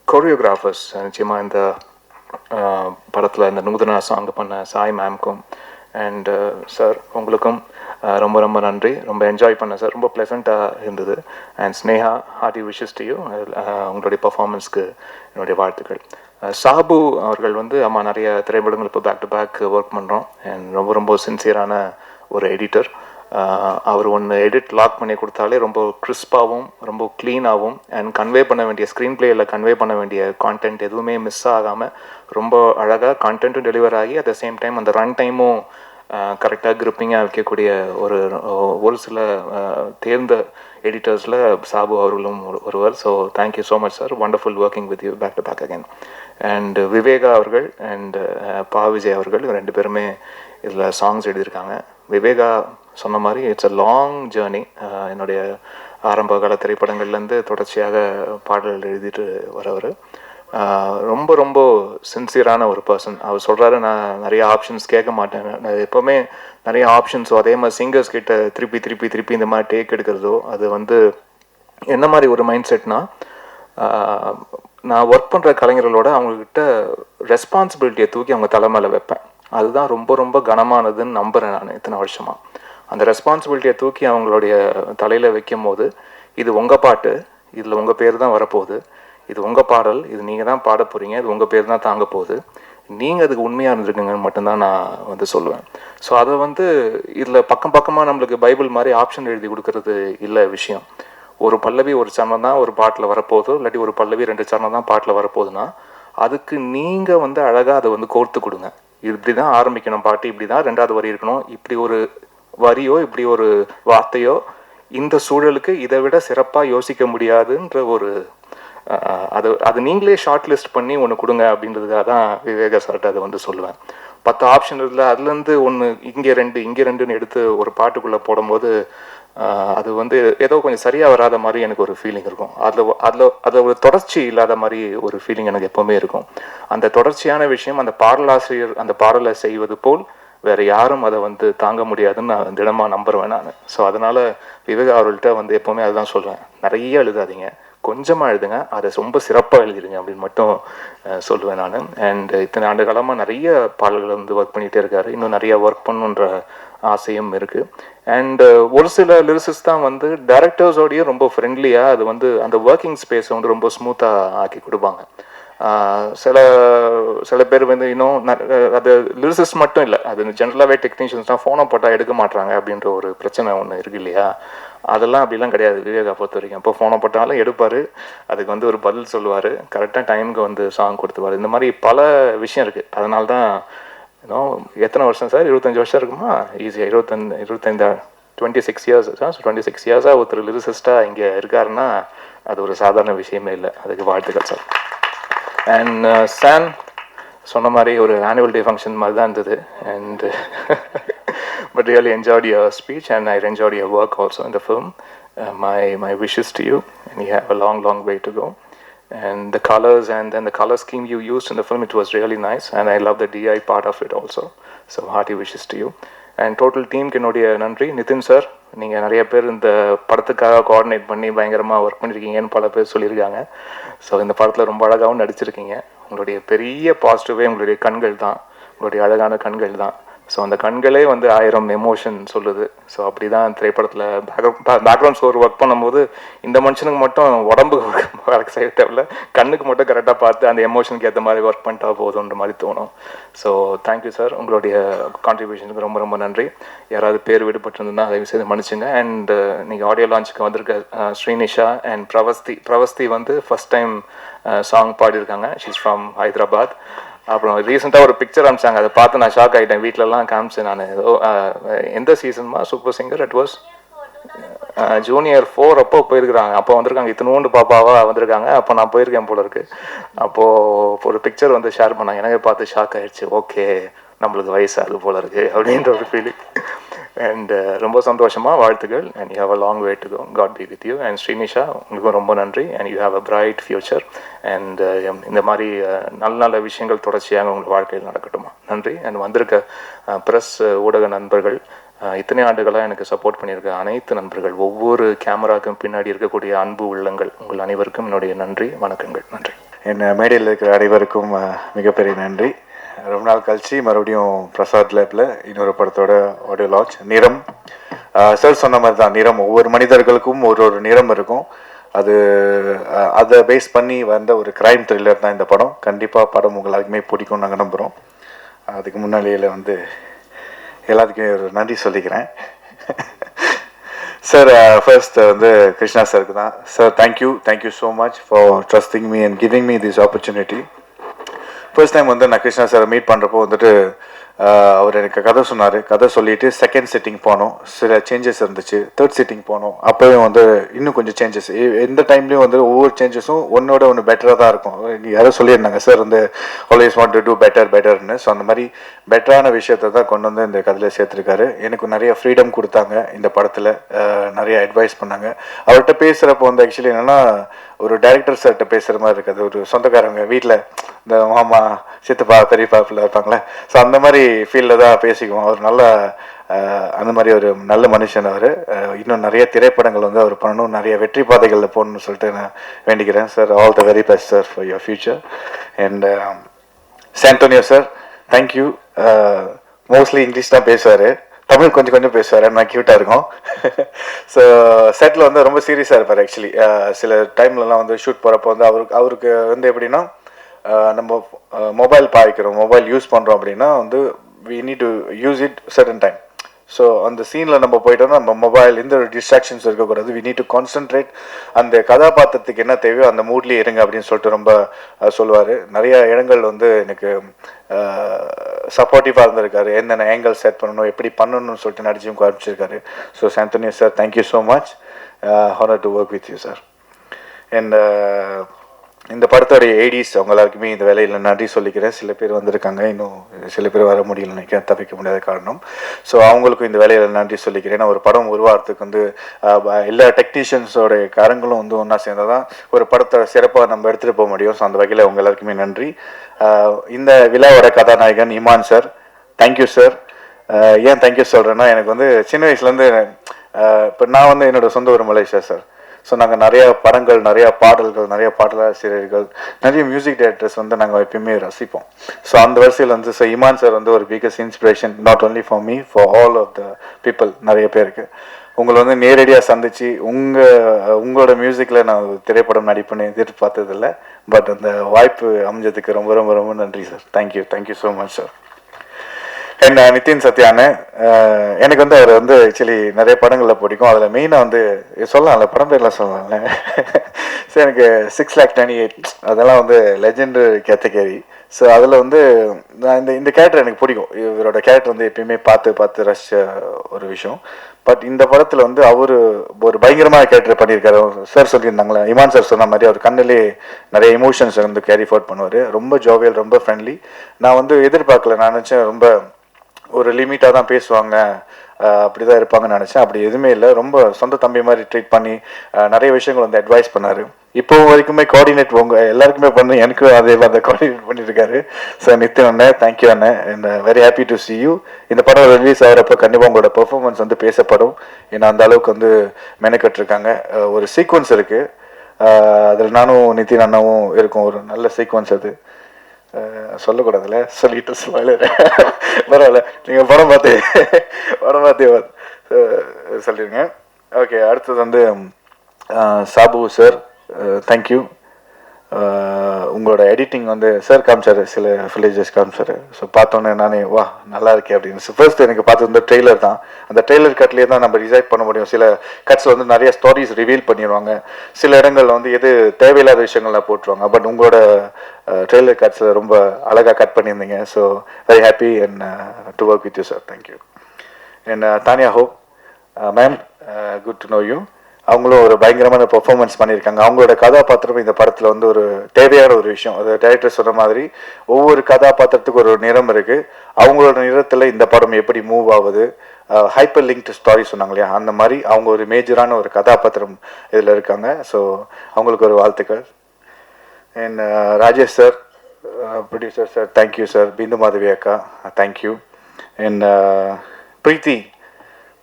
கோரியோகிராஃபர்ஸ் நிச்சயமாக இந்த படத்தில் இந்த நூதனா சாங் பண்ண சாய் மேம்க்கும் அண்ட் சார் உங்களுக்கும் ரொம்ப ரொம்ப நன்றி. ரொம்ப என்ஜாய் பண்ணேன் சார், ரொம்ப ப்ளசண்ட்டாக இருந்தது. And Sneha, hearty wishes to you. உங்களுடைய பர்ஃபார்மன்ஸ்க்கு என்னுடைய வாழ்த்துக்கள். சாபு அவர்கள் வந்து நிறைய திரைப்படங்கள் இப்போ பேக் டு பேக் ஒர்க் பண்ணுறோம். அண்ட் ரொம்ப ரொம்ப சின்சியரான ஒரு எடிட்டர். அவர் ஒன்று எடிட் லாக் பண்ணி கொடுத்தாலே ரொம்ப கிறிஸ்பாகவும் ரொம்ப க்ளீனாகவும் அண்ட் கன்வே பண்ண வேண்டிய ஸ்க்ரீன் பிளேயில் கன்வே பண்ண வேண்டிய கான்டென்ட் எதுவுமே மிஸ் ஆகாமல் ரொம்ப அழகாக கான்டென்ட்டும் டெலிவர் ஆகி அட் த சேம் டைம் அந்த ரன் டைமும் கரெக்டாக கிரிப்பிங்காக வைக்கக்கூடிய ஒரு சில தேர்ந்த எடிட்டர்ஸில் சாபு அவர்களும் ஒருவர். So thank you so much sir, wonderful working with you back to back again. And Viveka அவர்கள் அண்ட் பா விஜய் அவர்கள் 2 பேருமே இதில் சாங்ஸ் எழுதியிருக்காங்க. விவேகா சொன்ன மாதிரி இட்ஸ் அ லாங் ஜேர்னி. என்னுடைய ஆரம்ப கால திரைப்படங்கள்லேருந்து தொடர்ச்சியாக பாடல்கள் எழுதிட்டு வரவர். ரொம்ப ரொம்ப சின்சியரான ஒரு பர்சன். அவர் சொல்கிறாரு, நான் நிறைய ஆப்ஷன்ஸ் கேட்க மாட்டேன், நான் எப்போவுமே நிறைய ஆப்ஷன்ஸோ அதே மாதிரி சிங்கர்ஸ் கிட்ட திருப்பி இந்த மாதிரி டேக் எடுக்கிறதோ அது வந்து என்ன மாதிரி ஒரு மைண்ட் செட்னா, நான் ஒர்க் பண்ணுற கலைஞர்களோட அவங்கக்கிட்ட ரெஸ்பான்சிபிலிட்டியை தூக்கி அவங்க தலை மேலே வைப்பேன். அதுதான் ரொம்ப ரொம்ப கனமானதுன்னு நம்புகிறேன் நான் இத்தனை வருஷமாக. அந்த ரெஸ்பான்சிபிலிட்டியை தூக்கி அவங்களுடைய தலையில் வைக்கும் போது, இது உங்கள் பாட்டு, இதில் உங்கள் பேர் தான் வரப்போகுது, இது உங்கள் பாடல், இது நீங்கள் தான் பாட போகிறீங்க, இது உங்கள் பேர் தான் தாங்க போகுது, நீங்கள் அதுக்கு உண்மையாக இருந்துருக்குங்கன்னு மட்டும்தான் நான் வந்து சொல்லுவேன். ஸோ அதை வந்து இதில் பக்கமாக நம்மளுக்கு பைபிள் மாதிரி ஆப்ஷன் எழுதி கொடுக்கறது இல்லை விஷயம். ஒரு பல்லவி ஒரு சரணம் தான் ஒரு பாட்டில் வரப்போகுதோ, இல்லாட்டி ஒரு பல்லவி 2 சரணம் தான் பாட்டில் வரப்போகுதுன்னா அதுக்கு நீங்கள் வந்து அழகாக அதை வந்து கோர்த்து கொடுங்க. இப்படி தான் ஆரம்பிக்கணும் பாட்டு, இப்படி தான் 2வது வரி இருக்கணும், இப்படி ஒரு வரியோ இப்படி ஒரு வார்த்தையோ இந்த சூழலுக்கு இதை விட சிறப்பாக யோசிக்க முடியாதுன்ற ஒரு அது நீங்களே ஷார்ட் லிஸ்ட் பண்ணி ஒன்று கொடுங்க அப்படின்றதுக்காக தான் விவேகா சார்ட்ட அதை வந்து சொல்லுவேன். 10 ஆப்ஷன் இல்லை, அதுலேருந்து ஒன்று இங்கே 2 இங்கே 2ன்னு எடுத்து ஒரு பாட்டுக்குள்ளே போடும்போது அது வந்து ஏதோ கொஞ்சம் சரியாக வராத மாதிரி எனக்கு ஒரு ஃபீலிங் இருக்கும். அதில் ஒரு தொடர்ச்சி இல்லாத மாதிரி ஒரு ஃபீலிங் எனக்கு எப்போவுமே இருக்கும். அந்த தொடர்ச்சியான விஷயம் அந்த பாடலாசிரியர் அந்த பாடலை செய்வது போல் வேறு யாரும் அதை வந்து தாங்க முடியாதுன்னு நான் தினமாக நம்புறேன் நான். ஸோ அதனால் விவேகா அவர்கள்ட்ட வந்து எப்போவுமே அதுதான் சொல்லுவேன், நிறைய எழுதாதீங்க, கொஞ்சமாக எழுதுங்க, அதை ரொம்ப சிறப்பாக எழுதிடுங்க அப்படின்னு மட்டும் சொல்லுவேன் நான். அண்ட் இத்தனை ஆண்டு காலமாக நிறைய பாடல்கள் வந்து ஒர்க் பண்ணிகிட்டே இருக்காரு, இன்னும் நிறைய ஒர்க் பண்ணுன்ற ஆசையும் இருக்குது. அண்டு ஒரு சில லிரிசிஸ்ட் தான் வந்து டைரக்டர்ஸோடையும் ரொம்ப ஃப்ரெண்ட்லியாக அது வந்து அந்த ஒர்க்கிங் ஸ்பேஸை வந்து ரொம்ப ஸ்மூத்தாக ஆக்கி கொடுப்பாங்க. சில பேர் வந்து இன்னும் அது லிரிசிஸ்ட் மட்டும் இல்லை, அது ஜென்ரலாகவே டெக்னீஷியன்ஸ் தான் ஃபோனை போட்டால் எடுக்க மாட்டாங்க அப்படின்ற ஒரு பிரச்சனை ஒன்று இருக்குது இல்லையா. அதெல்லாம் அப்படிலாம் கிடையாது விவேகா பொறுத்த வரைக்கும். இப்போ ஃபோனை போட்டாலும் எடுப்பார், அதுக்கு வந்து ஒரு பதில் சொல்லுவார், கரெக்டாக டைமுக்கு வந்து சாங் கொடுத்துருவார். இந்த மாதிரி பல விஷயம் இருக்குது. அதனால தான் இன்னும் எத்தனை வருஷம் சார், 25 வருஷம் இருக்குமா ஈஸியாக, 26 இயர்ஸ் சார். 26 இயர்ஸாக ஒருத்தர் லிரிசிஸ்டாக இங்கே இருக்காருன்னா அது ஒரு சாதாரண விஷயமே இல்லை. அதுக்கு வாழ்த்துக்கள் சார். அண்ட் சான் சொன்ன மாதிரி ஒரு ஆனுவல் டே ஃபங்க்ஷன் மாதிரி தான் இருந்தது. And but really enjoyed your speech and I enjoyed your work also in the film. My wishes to you, and you have a long way to go. And the colors and then the color scheme you used in the film, it was really nice, and I love the DI part of it also. So hearty wishes to you. And total team என்னுடைய நன்றி. Nitin sir, நீங்கள் நிறைய பேர் இந்த படத்துக்காக coordinate பண்ணி பயங்கரமாக work பண்ணியிருக்கீங்கன்னு பல பேர் சொல்லியிருக்காங்க. ஸோ இந்த படத்தில் ரொம்ப அழகாகவும் நடிச்சிருக்கீங்க. உங்களுடைய பெரிய பாசிட்டிவே உங்களுடைய கண்கள் தான், உங்களுடைய அழகான கண்கள் தான். ஸோ அந்த கண்களே வந்து 1000 எமோஷன் சொல்லுது. ஸோ அப்படி தான் திரைப்படத்தில் பேக்ரவுண்ட் ஸ்கோர் ஒர்க் பண்ணும்போது இந்த மனுஷனுக்கு மட்டும் உடம்பு வேலைக்கு செய்ய தேவையில்ல, கண்ணுக்கு மட்டும் கரெக்டாக பார்த்து அந்த எமோஷனுக்கு ஏற்ற மாதிரி ஒர்க் பண்ணிட்டா போதுன்ற மாதிரி தோணும். ஸோ தேங்க்யூ சார், உங்களுடைய கான்ட்ரிபியூஷனுக்கு ரொம்ப நன்றி. யாராவது பேர் விடுபட்டிருந்ததுன்னா அதை செய்து மன்னிச்சுங்க. அண்ட் நீங்கள் ஆடியோ லான்ச்சுக்கு வந்திருக்க ஸ்ரீனிஷா அண்ட் பிரவஸ்தி வந்து ஃபஸ்ட் டைம் சாங் பாடியிருக்காங்க. She's from Hyderabad. அப்புறம் ரீசெண்டாக ஒரு பிக்சர் அனுப்பிச்சாங்க, அதை பார்த்து நான் ஷாக் ஆகிட்டேன். வீட்டிலலாம் காமிச்சேன் நான். ஏதோ எந்த சீசன்மா super singer it was junior 4 அப்போ போயிருக்கிறாங்க. அப்போ வந்திருக்காங்க, இத்தனோண்டு பாப்பாவாக வந்திருக்காங்க. அப்போ நான் போயிருக்கேன் போல இருக்கு. அப்போது ஒரு பிக்சர் வந்து ஷேர் பண்ணாங்க, எனக்கு பார்த்து ஷாக் ஆகிடுச்சு. ஓகே, நம்மளுக்கு வயசாகுது போல இருக்கு அப்படின்ற ஒரு ஃபீலிங். அண்ட் ரொம்ப சந்தோஷமாக வாழ்த்துக்கள். And you have a long way to go. God be with you. And Srinisha, உங்களுக்கும் ரொம்ப நன்றி. And you have a bright future. And இந்த மாதிரி நல்ல விஷயங்கள் தொடர்ச்சியாக உங்கள் வாழ்க்கையில் நடக்கட்டுமா. நன்றி. அண்ட் வந்திருக்க ப்ரெஸ் ஊடக நண்பர்கள், இத்தனை ஆண்டுகளாக எனக்கு சப்போர்ட் பண்ணியிருக்க அனைத்து நண்பர்கள், ஒவ்வொரு கேமராவுக்கும் பின்னாடி இருக்கக்கூடிய அன்பு உள்ளங்கள், உங்கள் அனைவருக்கும் என்னுடைய நன்றி, வணக்கங்கள். நன்றி. என் மேடையில் இருக்கிற அனைவருக்கும் மிகப்பெரிய நன்றி. ரொம்ப நாள் கழிச்சு மறுபடியும் பிரசாத் லேப்ல இன்னொரு படத்தோட ஆடியோ லான்ச். நிறம் சார் சொன்ன மாதிரி தான், நிறம் ஒவ்வொரு மனிதர்களுக்கும் ஒரு நிறம் இருக்கும். அதை பேஸ் பண்ணி வந்த ஒரு கிரைம் த்ரில்லர் தான் இந்த படம். கண்டிப்பாக படம் எல்லாருக்குமே பிடிக்கும் நாங்கள் நம்புகிறோம். அதுக்கு முன்னாடியில் வந்து எல்லாத்துக்குமே ஒரு நன்றி சொல்லிக்கிறேன். சார் ஃபர்ஸ்ட் வந்து கிருஷ்ணா சாருக்கு தான். Sir thank you so much for trusting me and giving me this opportunity. First time வந்து நான் கிருஷ்ணா சாரை மீட் பண்ணுறப்போ வந்துட்டு அவர் எனக்கு கதை சொன்னார். கதை சொல்லிவிட்டு செகண்ட் சிட்டிங் போனோம், சில சேஞ்சஸ் இருந்துச்சு. தேர்ட் சிட்டிங் போனோம், அப்போவே வந்து இன்னும் கொஞ்சம் சேஞ்சஸ். எந்த டைம்லேயும் வந்து ஒவ்வொரு சேஞ்சஸும் ஒன்னோட ஒன்று பெட்டராக தான் இருக்கும். யாரும் சொல்லியிருந்தாங்க சார் வந்து ஆல்வேஸ் வாண்ட் டு டூ பெட்டர்னு. ஸோ அந்த மாதிரி பெட்டரான விஷயத்தை தான் கொண்டு வந்து இந்த கதையில் சேர்த்துருக்காரு. எனக்கு நிறைய ஃப்ரீடம் கொடுத்தாங்க இந்த படத்தில், நிறைய அட்வைஸ் பண்ணாங்க. அவர்கிட்ட பேசுகிறப்போ வந்து ஆக்சுவலி என்னென்னா ஒரு டைரக்டர் சார்கிட்ட பேசுகிற மாதிரி இருக்காது, ஒரு சொந்தக்காரங்க வீட்டில் இந்த மாமா சித்தப்பா பெரியப்பாப்பில் இருப்பாங்களே, ஸோ அந்த மாதிரி ஃபீல்டில் தான் பேசிக்குவோம். அவர் நல்ல அந்த மாதிரி ஒரு நல்ல மனுஷன் அவர். இன்னும் நிறைய திரைப்படங்கள் வந்து அவர் பண்ணணும், நிறைய வெற்றி பாதைகளில் போகணும்னு சொல்லிட்டு நான் வேண்டிக்கிறேன். Sir, all the very best sir for your future. And Santonio sir, thank you. Mostly English தான் பேசுவார், தமிழ் கொஞ்சம் பேசுவார், நான் க்யூட்டாக இருக்கும். ஸோ செட்டில் வந்து ரொம்ப சீரியஸாக இருப்பார் ஆக்சுவலி. சில டைம்லலாம் வந்து ஷூட் போகிறப்போ வந்து அவருக்கு வந்து எப்படின்னா, நம்ம மொபைல் பாய்க்கிறோம், மொபைல் யூஸ் பண்ணுறோம் அப்படின்னா வந்து we need to use it certain time. So அந்த சீனில் நம்ம போயிட்டோம்னா நம்ம மொபைல் எந்த ஒரு டிஸ்ட்ராக்ஷன்ஸ் இருக்கக்கூடாது. வி நீட் டு கான்சென்ட்ரேட், அந்த கதாபாத்திரத்துக்கு என்ன தேவையோ அந்த மூட்லேயே இருங்க அப்படின்னு சொல்லிட்டு ரொம்ப சொல்லுவார். நிறைய இடங்கள் வந்து எனக்கு சப்போர்ட்டிவாக இருந்திருக்காரு. என்னென்ன ஆங்கிள் செட் பண்ணணும், எப்படி பண்ணணும்னு சொல்லிட்டு நடிச்சும் காமிச்சிருக்காரு. So Santhoni sir, thank you so much. Honour to work with you sir. And இந்த படத்தோடைய ஏடிஸ் அவங்க எல்லாருக்குமே இந்த வேலையில் நன்றி சொல்லிக்கிறேன். சில பேர் வந்திருக்காங்க, இன்னும் சில பேர் வர முடியல நினைக்கிறேன், தவிர்க்க முடியாத காரணம். ஸோ அவங்களுக்கும் இந்த வேலையில் நன்றி சொல்லிக்கிறேன். ஒரு படம் உருவாகிறதுக்கு வந்து எல்லா டெக்னீஷியன்ஸோடைய காரங்களும் வந்து ஒன்றா சேர்ந்தால் தான் ஒரு படத்தை சிறப்பாக நம்ம எடுத்துகிட்டு போக முடியும். ஸோ அந்த வகையில் அவங்க எல்லாருக்குமே நன்றி. இந்த விழாவோட கதாநாயகன் இமான் சார், தேங்க்யூ சார். ஏன் தேங்க்யூ சொல்கிறேன்னா, எனக்கு வந்து சின்ன வயசுலேருந்து இப்போ நான் வந்து என்னோடய சொந்த ஊர் மலேசியா சார். ஸோ நாங்கள் நிறையா படங்கள், நிறையா பாடல்கள், நிறையா பாடலாசிரியர்கள், நிறைய மியூசிக் டைரக்டர்ஸ் வந்து நாங்கள் எப்பயுமே ரசிப்போம். ஸோ அந்த வரிசையில் வந்து ஸோ இமான் சார் வந்து ஒரு biggest inspiration, not only for me, for all of the people. நிறைய பேருக்கு உங்களை வந்து நேரடியாக சந்தித்து உங்களோட மியூசிக்கில் நான் திரைப்படம் நடிப்புன்னு எதிர்பார்த்ததில்லை. பட் அந்த வாய்ப்பு அமைஞ்சதுக்கு ரொம்ப ரொம்ப ரொம்ப நன்றி sir. Thank you so much sir. And Nithin சத்யானு, எனக்கு வந்து அவர் வந்து ஆக்சுவலி நிறைய படங்களில் பிடிக்கும். அதில் மெயினாக வந்து சொல்லலாம்ல, படம் பேர்லாம் சொல்லலாம்ல. ஸோ எனக்கு 6,98,000 அதெல்லாம் வந்து லெஜெண்டு கேட்டகரி. ஸோ அதில் வந்து நான் இந்த கேரக்டர் எனக்கு பிடிக்கும். இவரோட கேரக்டர் வந்து எப்பயுமே பார்த்து ரசித்த ஒரு விஷயம். பட் இந்த படத்தில் வந்து அவர் ஒரு பயங்கரமான கேரக்டர் பண்ணியிருக்காரு. சார் சொல்லியிருந்தாங்களே, இமான் சார் சொன்ன மாதிரி அவர் கண்ணிலே நிறைய எமோஷன்ஸ் வந்து கேரி ஃபார்வர்ட் பண்ணுவார். ரொம்ப ஜோவியல், ரொம்ப ஃப்ரெண்ட்லி. நான் வந்து எதிர்பார்க்கல, நான் நினச்சேன் ரொம்ப ஒரு லிமிட்டாக தான் பேசுவாங்க, அப்படி தான் இருப்பாங்கன்னு நினச்சேன். அப்படி எதுவுமே இல்லை. ரொம்ப சொந்த தம்பி மாதிரி ட்ரீட் பண்ணி நிறைய விஷயங்கள் வந்து அட்வைஸ் பண்ணார். இப்போ வரைக்குமே கோஆர்டினேட் எல்லாருக்குமே பண்ணி எனக்கும் அதே மாதிரி கோஆர்டினேட் பண்ணியிருக்காரு. ஸோ நித்தின் அண்ணன், தேங்க்யூ அண்ணன். And very happy to C you. இந்த படம் ரிலீஸ் ஆகிறப்ப கண்டிப்பாக உங்களோட பெர்ஃபார்மன்ஸ் வந்து பேசப்படும். ஏன்னா அந்த அளவுக்கு வந்து மெனக்கட்டிருக்காங்க. ஒரு சீக்வன்ஸ் இருக்குது, அதில் நானும் நித்தின் அண்ணாவும் இருக்கும். ஒரு நல்ல சீக்வன்ஸ் அது, சொல்லக்கூடாதுல்ல, சொல்லிட்டு பரவாயில்ல, நீங்கள் படம் பார்த்தே சொல்லிடுங்க. ஓகே, அடுத்தது வந்து சாபு சார், தேங்க்யூ. உங்களோட எடிட்டிங் வந்து சார் காமிச்சார், சில ஃபிலேஜஸ் காமிச்சார். ஸோ பார்த்தோன்னே நானே வா நல்லா இருக்கே அப்படின்னு. ஃபர்ஸ்ட் எனக்கு பார்த்தது வந்து ட்ரெய்லர் தான். அந்த ட்ரெய்லர் கட்லேயே தான் நம்ம டிசைட் பண்ண முடியும். சில கட்ஸில் வந்து நிறைய ஸ்டோரிஸ் ரிவீல் பண்ணிடுவாங்க, சில இடங்களில் வந்து எது தேவையில்லாத விஷயங்கள்லாம் போட்டுருவாங்க. பட் உங்களோட ட்ரெய்லர் கட்ஸில் ரொம்ப அழகாக கட் பண்ணியிருந்தீங்க. So very happy and to work with you sir. Thank you. And Tania hope ma'am, good to know you. அவங்களும் ஒரு பயங்கரமான பெர்ஃபார்மன்ஸ் பண்ணியிருக்காங்க. அவங்களோட கதாபாத்திரம் இந்த படத்தில் வந்து ஒரு தேவையான ஒரு விஷயம். அது டைரக்டர் சொன்ன மாதிரி ஒவ்வொரு கதாபாத்திரத்துக்கு ஒரு நிறம் இருக்குது. அவங்களோட நிறத்தில் இந்த படம் எப்படி மூவ் ஆகுது, ஹைப்பர் லிங்க்டு ஸ்டாரி சொன்னாங்க இல்லையா, அந்த மாதிரி அவங்க ஒரு மேஜரான ஒரு கதாபாத்திரம் இதில் இருக்காங்க. ஸோ அவங்களுக்கு ஒரு வாழ்த்துக்கள். And Rajesh sir, producer sir, thank you sir. Bindu Madhavi அக்கா, தேங்க்யூ. அண்ட்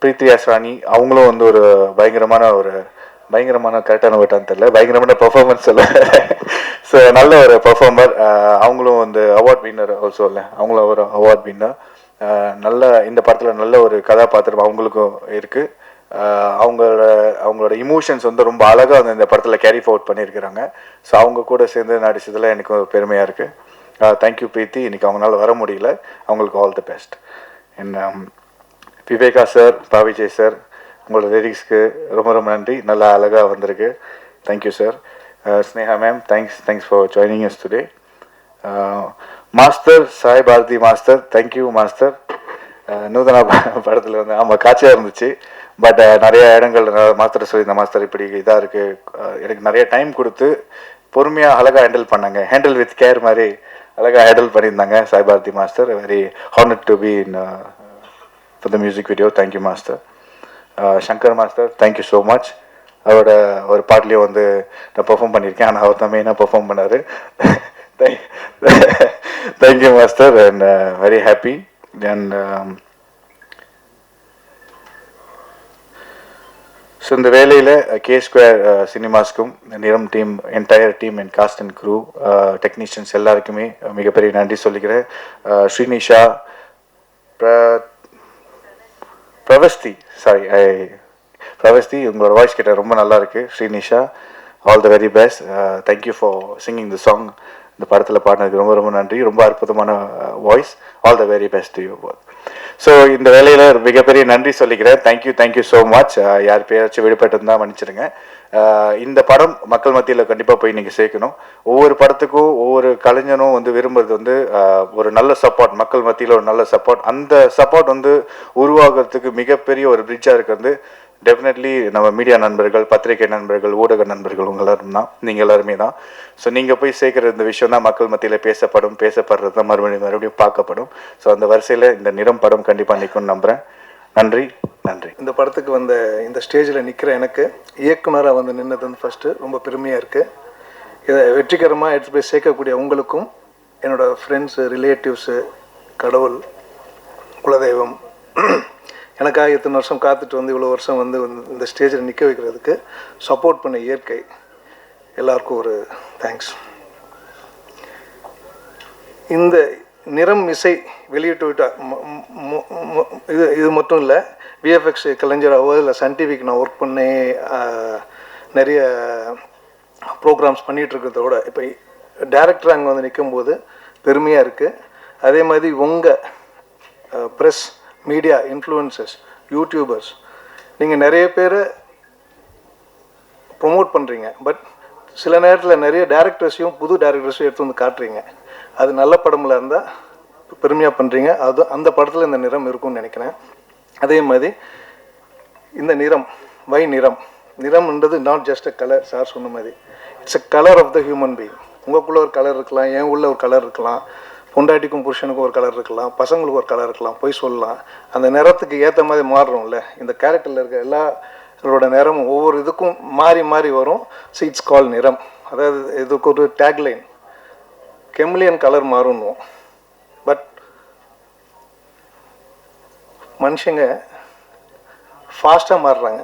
பிரீத்தி அஸ்ரானி, அவங்களும் வந்து ஒரு பயங்கரமான கரெக்டான வேட்டான்னு தெரியல, பயங்கரமான பெர்ஃபார்மன்ஸ் இல்லை. ஸோ நல்ல ஒரு பெர்ஃபார்மர். அவங்களும் வந்து அவார்ட் வின்னர் ஆல்சோ இல்லை, அவங்களும் ஒரு அவார்ட் வின்னர். நல்ல இந்த படத்தில் நல்ல ஒரு கதாபாத்திரம் அவங்களுக்கும் இருக்குது. அவங்களோட இமோஷன்ஸ் வந்து ரொம்ப அழகாக வந்து இந்த படத்தில் கேரி ஃபார்வர்ட் பண்ணியிருக்கிறாங்க. ஸோ அவங்க கூட சேர்ந்து நடிச்சதில் எனக்கு பெருமையாக இருக்குது. தேங்க்யூ பிரீத்தி. இன்றைக்கி அவங்களால வர முடியல, அவங்களுக்கு ஆல் தி பெஸ்ட். என்ன விவேகா சார், பாவிஜய் சார், உங்களோட லிரிக்ஸ்க்கு ரொம்ப ரொம்ப நன்றி. நல்லா அழகாக வந்திருக்கு, thank you sir. Sneha ma'am, thanks for joining us today. Master Sai Bharathi master, thank you master. Noothana படத்தில் வந்து ஆமாம் காட்சியாக இருந்துச்சு. பட் நிறைய இடங்கள் மாஸ்டர் சொல்லி, இந்த மாஸ்டர் இப்படி இதாக இருக்குது, எனக்கு நிறைய டைம் கொடுத்து பொறுமையாக அழகாக ஹேண்டில் வித் கேர் மாதிரி அழகாக ஹேண்டில் பண்ணியிருந்தாங்க Sai Bharathi master. Very honoured to be in for the music video. Thank you master. Shankar master, thank you so much. அவரோட ஒரு பாட்லேயும் வந்து நான் பெர்ஃபார்ம் பண்ணியிருக்கேன், ஆனால் அவர் தான் மெயினாக பெர்ஃபார்ம் பண்ணார். Thank you master. And very happy. And so இந்த வேலையில் K2 சினிமாஸ்க்கும் Niram team, entire team and cast and crew, technicians எல்லாருக்குமே மிகப்பெரிய நன்றி சொல்லிக்கிறேன். ஸ்ரீனிஷா, பிரவஸ்தி, உங்களோட வாய்ஸ் கேட்ட ரொம்ப நல்லா இருக்கு. Srinisha, all the very best. Thank you for singing the song. இந்த படத்தில் பாடினதுக்கு ரொம்ப ரொம்ப நன்றி. ரொம்ப அற்புதமான voice. All the very best to you both. So இந்த வேலையில் மிகப்பெரிய நன்றி சொல்லிக்கிறேன். Thank you so much. யார் பேராச்சும் விடுபட்டு தான் மன்னிச்சிடுங்க. இந்த படம் மக்கள் மத்தியில் கண்டிப்பாக போய் நீங்கள் சேர்க்கணும். ஒவ்வொரு படத்துக்கும் ஒவ்வொரு கலைஞனும் வந்து விரும்புறது வந்து ஒரு நல்ல சப்போர்ட், மக்கள் மத்தியில் ஒரு நல்ல சப்போர்ட். அந்த சப்போர்ட் வந்து உருவாகிறதுக்கு மிகப்பெரிய ஒரு பிரிட்ஜாக இருக்கிறது டெஃபினெட்லி நம்ம மீடியா நண்பர்கள், பத்திரிகை நண்பர்கள், ஊடக நண்பர்கள் உங்கள் எல்லாரும் தான், நீங்கள் எல்லாருமே தான். ஸோ நீங்கள் போய் சேர்க்குற இந்த விஷயம் தான் மக்கள் மத்தியில் பேசப்படுறது தான் மறுபடியும் பார்க்கப்படும். ஸோ அந்த வரிசையில் இந்த நிறம் படம் கண்டிப்பாக நிற்கும்னு நம்புகிறேன். நன்றி. இந்த படத்துக்கு வந்த இந்த ஸ்டேஜில் நிற்கிற எனக்கு இயக்குனராக வந்து நின்னது வந்து ஃபஸ்ட்டு ரொம்ப பெருமையாக இருக்குது. இதை வெற்றிகரமாக எடுத்து போய் சேர்க்கக்கூடிய உங்களுக்கும், என்னோடய ஃப்ரெண்ட்ஸு, ரிலேட்டிவ்ஸு, கடவுள், குலதெய்வம், எனக்காக இத்தனை வருஷம் காத்துட்டு வந்து இவ்வளோ வருஷம் வந்து இந்த ஸ்டேஜில் நிற்க வைக்கிறதுக்கு சப்போர்ட் பண்ண இயற்கை எல்லாருக்கும் ஒரு தேங்க்ஸ். இந்த நிறம் இசை வெளியிட்டு விட்டால் இது மட்டும் இல்லை, விஎஃப்எக்ஸ் கலைஞராகவோ இல்லை சன் டிவிக்கு நான் ஒர்க் பண்ணி நிறைய ப்ரோக்ராம்ஸ் பண்ணிகிட்ருக்கிறத விட இப்போ டேரக்டர் அங்கே வந்து நிற்கும்போது பெருமையாக இருக்குது. அதே மாதிரி உங்கள் ப்ரெஸ், மீடியா, இன்ஃப்ளூயன்சர்ஸ், யூடியூபர்ஸ், நீங்கள் நிறைய பேர் ப்ரொமோட் பண்ணுறீங்க. பட் சில நேரத்தில் நிறைய டேரக்டர்ஸையும் புது டேரக்டர்ஸையும் எடுத்து வந்து காட்டுறீங்க. அது நல்ல படமில் இருந்தால் பெருமையாக பண்ணுறீங்க. அது அந்த படத்தில் இந்த நிறம் இருக்கும்னு நினைக்கிறேன். அதே மாதிரி இந்த நிறம், வை நிறம்ன்றது not just a colour. Sir சொன்ன மாதிரி it's a colour of the human being. உங்களுக்குள்ள ஒரு கலர் இருக்கலாம், என் உள்ள ஒரு கலர் இருக்கலாம், பொண்டாட்டிக்கும் புருஷனுக்கும் ஒரு கலர் இருக்கலாம், பசங்களுக்கு ஒரு கலர் இருக்கலாம், போய் சொல்லலாம். அந்த நிறத்துக்கு ஏற்ற மாதிரி மாறுறோம்ல, இந்த கேரக்டரில் இருக்க எல்லாரோட நிறமும் ஒவ்வொரு இதுக்கும் மாறி மாறி வரும். ஸோ இட்ஸ் கால் நிறம். அதாவது இதுக்கு ஒரு டேக்லைன், கெமிலியன் கலர் மாறுன்னுவோம். பட் மனுஷங்க ஃபாஸ்ட்டாக மாறுறாங்க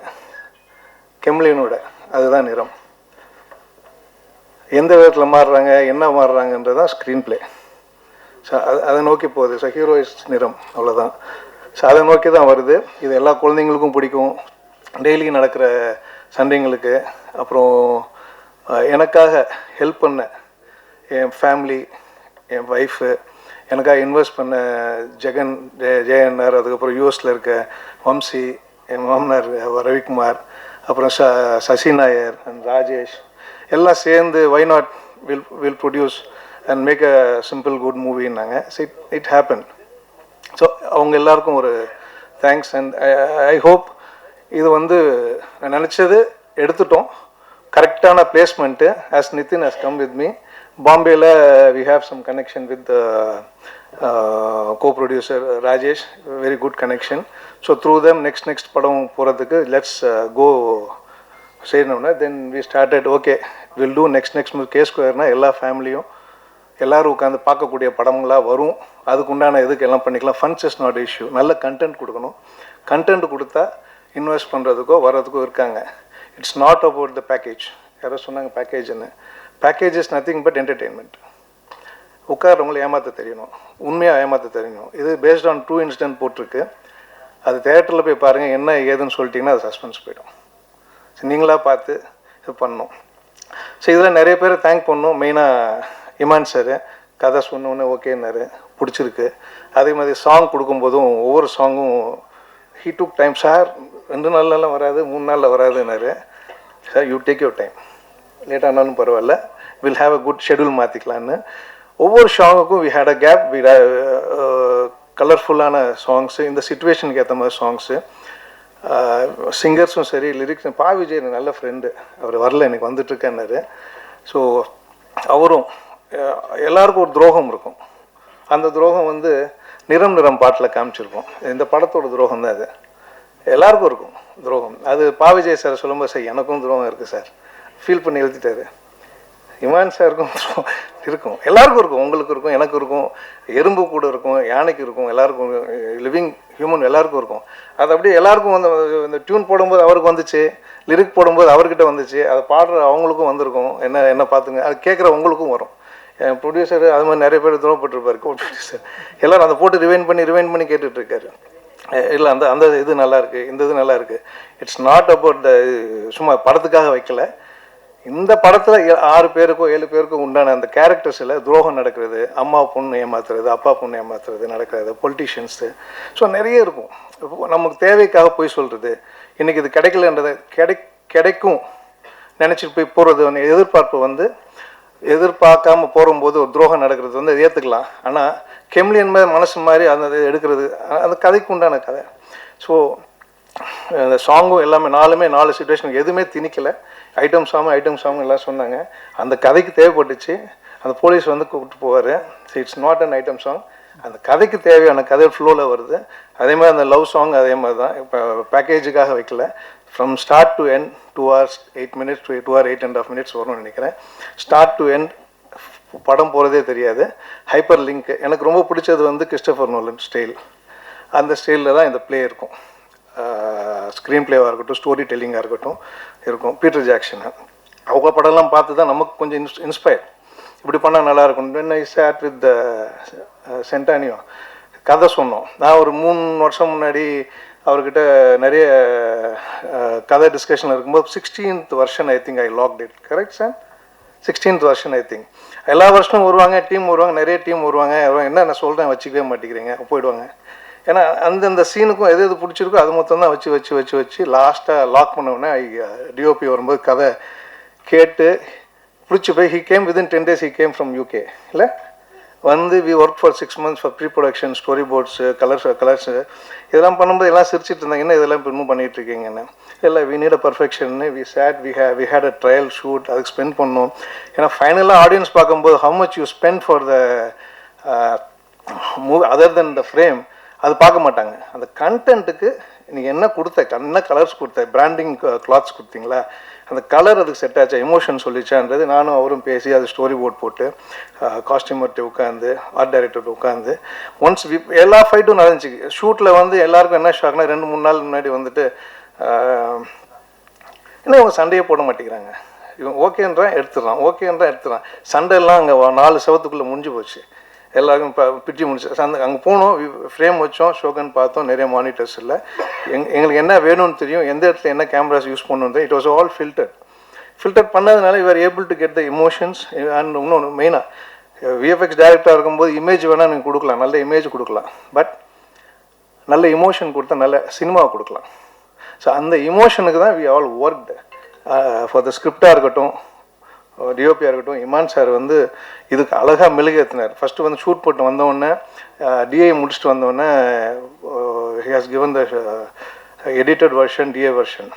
கெமிலியனோட. அதுதான் நிறம். எந்த விதத்தில் மாறுறாங்க, என்ன மாறுறாங்கன்றது தான் ஸ்க்ரீன் பிளே. ஸோ அதை நோக்கி போகுது. ஸோ ஹீரோயிஸ் நிறம் அவ்வளோதான். ஸோ அதை நோக்கி தான் வருது. இது எல்லா குழந்தைங்களுக்கும் பிடிக்கும். டெய்லி நடக்கிற சண்டைங்களுக்கு, அப்புறம் எனக்காக ஹெல்ப் பண்ண என் ஃபேமிலி, என் ஒய்ஃபு, எனக்காக இன்வெஸ்ட் பண்ண ஜெயன்னார், அதுக்கப்புறம் யூஎஸில் இருக்க வம்சி, என் மாமனார் ரவிக்குமார், அப்புறம் சசி நாயர் அண்ட் ராஜேஷ், எல்லாம் சேர்ந்து why not will produce and make a simple good மூவின்னாங்க. So it happen. ஸோ அவங்க எல்லாருக்கும் ஒரு தேங்க்ஸ். அண்ட் ஐ ஹோப் இது வந்து நான் நினச்சது எடுத்துட்டோம். கரெக்டான placement. As Nithin has come with me. பாம்பேயில் we have some connection with co-producer Rajesh, very good connection. So through them next படம் போகிறதுக்கு லெட்ஸ் கோ செய்யணும்னா then we started. Okay, will do next K ஸ்கொயர்னால் எல்லா ஃபேமிலியும் எல்லோரும் உட்காந்து பார்க்கக்கூடிய படங்களாக வரும். அதுக்குண்டான இதுக்கு எல்லாம் பண்ணிக்கலாம். Funds is not issue. நல்ல கண்டென்ட் கொடுக்கணும். கண்டென்ட் கொடுத்தா இன்வெஸ்ட் பண்ணுறதுக்கோ வர்றதுக்கோ இருக்காங்க. It's not about the package. யாரோ சொன்னாங்க பேக்கேஜ்னு. Package is nothing but entertainment. உட்காரவங்களை ஏமாற்ற தெரியணும், உண்மையாக ஏமாற்ற தெரியணும். இது பேஸ்ட் ஆன் ட்ரூ இன்சிடென்ட் போட்டிருக்கு. அது தேட்டரில் போய் பாருங்கள். என்ன ஏதுன்னு சொல்லிட்டிங்கன்னா அது சஸ்பென்ஸ் போய்டும். ஸோ நீங்களாக பார்த்து இது பண்ணணும். ஸோ இதில் நிறைய பேர் தேங்க் பண்ணணும். மெயினாக இமான் சார் கதை சொன்னோன்னே ஓகேன்னாரு, பிடிச்சிருக்கு. அதே மாதிரி சாங் கொடுக்கும்போதும் ஒவ்வொரு சாங்கும் ஹீ டுக் டைம். சார் 2 நாள்லாம் வராது, 3 நாளில் வராதுன்னாரு. Sir you take your time, லேட்டானாலும் பரவாயில்ல, will have a good schedule மாற்றிக்கலான்னு. ஒவ்வொரு சாங்குக்கும் we had a gap. We கலர்ஃபுல்லான சாங்ஸு, இந்த சிச்சுவேஷனுக்கு ஏற்ற மாதிரி சாங்ஸு. சிங்கர்ஸும் சரி, லிரிக்ஸ். விஜய் எனக்கு நல்ல ஃப்ரெண்டு, அவர் வரல, எனக்கு வந்துட்டுருக்கேன்னாரு. ஸோ அவரும் எல்லாருக்கும் ஒரு துரோகம் இருக்கும். அந்த துரோகம் வந்து நிறம் பாட்டில் காமிச்சிருக்கோம். இந்த படத்தோட துரோகம் தான் அது. எல்லாருக்கும் இருக்கும் துரோகம். அது விஜய் சார் சொல்லும்போது சார் எனக்கும் துரோகம் இருக்குது சார் ஃபீல் பண்ணி எழுதிட்டாரு. இமான் சாருக்கும் இருக்கும், எல்லாருக்கும் இருக்கும். உங்களுக்கு இருக்கும், எனக்கு இருக்கும், எறும்பு கூட இருக்கும், யானைக்கு இருக்கும், எல்லாருக்கும், லிவிங் ஹியூமன் எல்லாருக்கும் இருக்கும். அது அப்படியே எல்லாருக்கும் வந்து இந்த டியூன் போடும்போது அவருக்கு வந்துச்சு, லிரிக் போடும்போது அவர்கிட்ட வந்துச்சு, அதை பாடுற அவங்களுக்கும் வந்திருக்கும். என்ன பார்த்துங்க, அது கேட்குற உங்களுக்கும் வரும். என் ப்ரொடியூசர் அது மாதிரி நிறைய பேர் துரோகப்பட்டிருப்பார். ப்ரொடியூசர் எல்லோரும் அதை போட்டு ரிவைண்ட் பண்ணி கேட்டுட்ருக்காரு. இல்லை அந்த இது நல்லாயிருக்கு, இந்த இது நல்லாயிருக்கு. இட்ஸ் நாட் அபவுட் த சும்மா படத்துக்காக வைக்கல. இந்த படத்தில் 6 பேருக்கோ 7 பேருக்கோ உண்டான அந்த கேரக்டர்ஸில் துரோகம் நடக்கிறது, அம்மா பொண்ணு ஏமாத்துறது, அப்பா பொண்ணு ஏமாத்துறது நடக்கிறது, பொலிட்டீஷியன்ஸு, ஸோ நிறைய இருக்கும். நமக்கு தேவைக்காக போய் சொல்கிறது, இன்றைக்கி இது கிடைக்கலன்றதை கிடைக்கும் நினச்சிட்டு போய் போகிறது எதிர்பார்ப்பு எதிர்பார்க்காம போகும்போது ஒரு துரோகம் நடக்கிறது அது ஏற்றுக்கலாம். ஆனால் கெம்லியன் மாதிரி மனசு மாதிரி அந்த எடுக்கிறது அந்த கதைக்கு உண்டான கதை. ஸோ அந்த சாங்கும் எல்லாமே 4 சுச்சுவேஷனுக்கு எதுவுமே திணிக்கலை. ஐட்டம் சாங் எல்லாம் சொன்னாங்க. அந்த கதைக்கு தேவைப்பட்டுச்சு. அந்த போலீஸ் கூப்பிட்டு போவார். It's not an item song, அந்த கதைக்கு தேவையான கதை ஃப்ளோவில் வருது. அதே மாதிரி அந்த லவ் சாங் அதே மாதிரி தான். இப்போ பேக்கேஜுக்காக வைக்கல. From start to end 2 hours 8 minutes to 2 hours 8.5 minutes வரும்னு நினைக்கிறேன். ஸ்டார்ட் டு எண்ட் படம் போகிறதே தெரியாது. ஹைப்பர் லிங்க் எனக்கு ரொம்ப பிடிச்சது கிறிஸ்டோபர் நோலன் ஸ்டைல். அந்த ஸ்டைலில் தான் இந்த ப்ளே இருக்கும். ஸ்க்ரீன் ப்ளேவாக இருக்கட்டும், ஸ்டோரி டெல்லிங்காக இருக்கட்டும் இருக்கும். பீட்டர் ஜாக்சன் அவங்க படம்லாம் பார்த்து தான் நமக்கு கொஞ்சம் இன்ஸ்பயர், இப்படி பண்ணால் நல்லாயிருக்கும். When I sat with the Santonio கதை சொன்னோம். நான் ஒரு 3 வருஷம் முன்னாடி அவர்கிட்ட நிறைய கதை டிஸ்கஷன் இருக்கும்போது 16th version I think I locked it. Correct sir? 16th version I think. எல்லா வருஷமும் வருவாங்க, டீம் வருவாங்க, நிறைய டீம் வருவாங்க. என்ன நான் சொல்கிறேன் வச்சுக்கவே மாட்டேங்கிறீங்க, போயிடுவாங்க. ஏன்னா அந்தந்த சீனுக்கும் எது பிடிச்சிருக்கோ அது மொத்தம் தான் வச்சு லாஸ்ட்டாக லாக் பண்ணோடனே டிஓபி வரும்போது கதை கேட்டு பிடிச்சி போய் he came within 10 days he came from UK. இல்லை we work for 6 months for pre production, story boards, colours இதெல்லாம் பண்ணும்போது எல்லாம் சிரிச்சிட்டு இருந்தாங்க, என்ன இதெல்லாம் இப்போ இன்னும் பண்ணிகிட்டு இருக்கீங்கன்னு. இல்லை வி நீட் அ பர்ஃபெக்ஷன்னு we had a trial shoot, அதுக்கு ஸ்பெண்ட் பண்ணோம். ஏன்னா ஃபைனலாக ஆடியன்ஸ் பார்க்கும்போது how much you spend for the movie other then the frame அது பார்க்க மாட்டாங்க. அந்த கண்டென்ட்டுக்கு நீங்கள் என்ன என்ன கலர்ஸ் கொடுத்த, பிராண்டிங் கிளாத்ஸ் கொடுத்தீங்களா, அந்த கலர் அதுக்கு செட் ஆச்சா, எமோஷன் சொல்லிச்சான்றது நானும் அவரும் பேசி அது ஸ்டோரி போர்ட் போட்டு காஸ்டியூமர்கிட்ட உட்காந்து ஆர்ட் டைரக்டர்கிட்ட உட்காந்து ஒன்ஸ் எல்லா ஃபைட்டும் நடந்துச்சு. ஷூட்டில் எல்லாருக்கும் என்ன ஷாக்னா 2-3 நாள் முன்னாடி என்ன இவங்க சண்டையே போட மாட்டேங்கிறாங்க, இவன் ஓகேன்றான் எடுத்துடுறான். சண்டையெல்லாம் அங்கே 4 செவத்துக்குள்ளே முடிஞ்சு போச்சு. எல்லாருக்கும் பிடிச்சி முடிச்சு அங்கே போனோம், ஃப்ரேம் வச்சோம், ஷோகன் பார்த்தோம், நிறைய மானிட்டர்ஸ் இல்லை. எங்களுக்கு என்ன வேணும்னு தெரியும், எந்த இடத்துல என்ன கேமராஸ் யூஸ் பண்ணணும். இட் வாஸ் ஆல் ஃபில்டர் பண்ணதுனால you are able to get the emotions. And இன்னொன்று மெயினாக விஎஃப்எக்ஸ் டைரக்டராக இருக்கும்போது இமேஜ் வேணால் நீங்கள் கொடுக்கலாம், நல்ல இமேஜ் கொடுக்கலாம். பட் நல்ல எமோஷன் கொடுத்தா நல்ல சினிமாவை கொடுக்கலாம். ஸோ அந்த எமோஷனுக்கு தான் we all worked for the ஸ்கிரிப்டாக இருக்கட்டும், டிஓபியாக இருக்கட்டும். இமான் சார் இதுக்கு அழகாக மெழுகேற்றினார். ஃபஸ்ட்டு ஷூட் போட்டு வந்தோடனே டிஐ முடிச்சுட்டு வந்தோடனே he has given the edited version, DA version.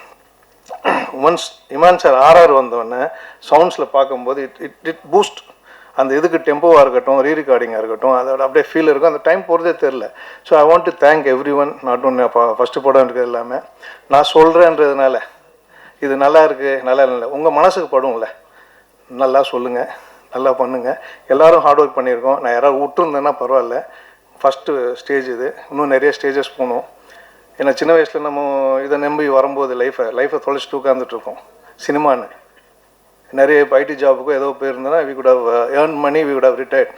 Once Imman sir RR வந்தோடனே சவுண்ட்ஸில் பார்க்கும்போது இட் பூஸ்ட். அந்த இதுக்கு டெம்போவாக இருக்கட்டும், ரீரெக்கார்டிங்காக இருக்கட்டும், அதோட அப்படியே ஃபீல் இருக்கும். அந்த டைம் போகிறதே தெரில. So I want to thank every one, not one first படம் இருக்கிறது எல்லாமே நான் சொல்கிறேன்றதுனால இது நல்லா இருக்குது நல்லா இல்லை உங்கள் மனசுக்கு படும்ல, நல்லா சொல்லுங்கள், நல்லா பண்ணுங்கள். எல்லோரும் ஹார்ட் ஒர்க் பண்ணியிருக்கோம். நான் யாராவது விட்டுருந்தேன்னா பரவாயில்ல, ஃபஸ்ட்டு ஸ்டேஜ் இது. இன்னும் நிறைய ஸ்டேஜஸ் போகணும். ஏன்னா சின்ன வயசில் நம்ம இதை நம்பி வரும்போது லைஃப்பை தொலைச்சிட்டு உட்காந்துட்ருக்கோம். சினிமான்னு நிறைய ஐடி ஜாபுக்கோ ஏதோ போயிருந்தோன்னா we could have earn money, we could have retired.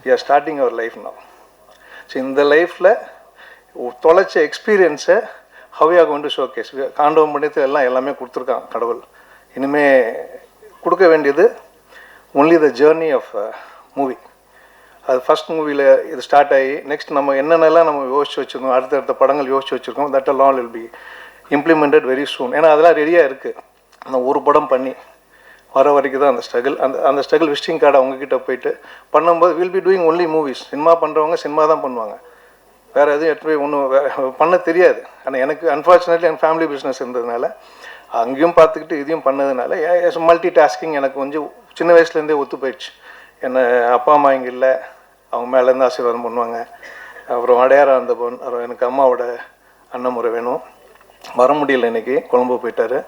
We are starting our life now. So இந்த லைஃப்பில் தொலைச்ச எக்ஸ்பீரியன்ஸை how you are going to showcase. காண்டவம் பண்ணியத்தில் எல்லாமே கொடுத்துருக்கான் கடவுள். இனிமேல் கொடுக்க வேண்டியது only the journey of movie. அது ஃபஸ்ட் மூவியில் இது ஸ்டார்ட் ஆகி நெக்ஸ்ட் நம்ம என்னென்னலாம் நம்ம யோசிச்சு வச்சுருக்கோம், அடுத்தடுத்த படங்கள் யோசிச்சு வச்சுருக்கோம். That all will be implemented very soon. ஏன்னா அதெல்லாம் ரெடியாக இருக்குது. அந்த ஒரு படம் பண்ணி வர வரைக்கும் தான் அந்த ஸ்ட்ரகிள். அந்த ஸ்ட்ரகிள் விசிட்டிங் கார்டு அவங்கக்கிட்ட போயிட்டு பண்ணும்போது will be doing only movies. Cinema பண்ணுறவங்க சினிமா தான் பண்ணுவாங்க, வேறு எதுவும் எடுத்து போய் ஒன்றும் பண்ண தெரியாது. ஆனால் எனக்கு அன்ஃபார்ச்சுனேட்லி என் ஃபேமிலி பிஸ்னஸ் இருந்ததுனால அங்கேயும் பார்த்துக்கிட்டு இதையும் பண்ணதுனால மல்டி டாஸ்கிங் எனக்கு கொஞ்சம் சின்ன வயசுலேருந்தே ஒத்து போயிடுச்சு. என்னை அப்பா அம்மா இங்கே இல்லை, அவங்க மேலேருந்து ஆசீர்வாதம் பண்ணுவாங்க. அப்புறம் அடையாரம் அந்த அப்புறம் எனக்கு அம்மாவோட அண்ணன் முறை வேணும், வர முடியல, இன்றைக்கி கொழம்பு போயிட்டார்.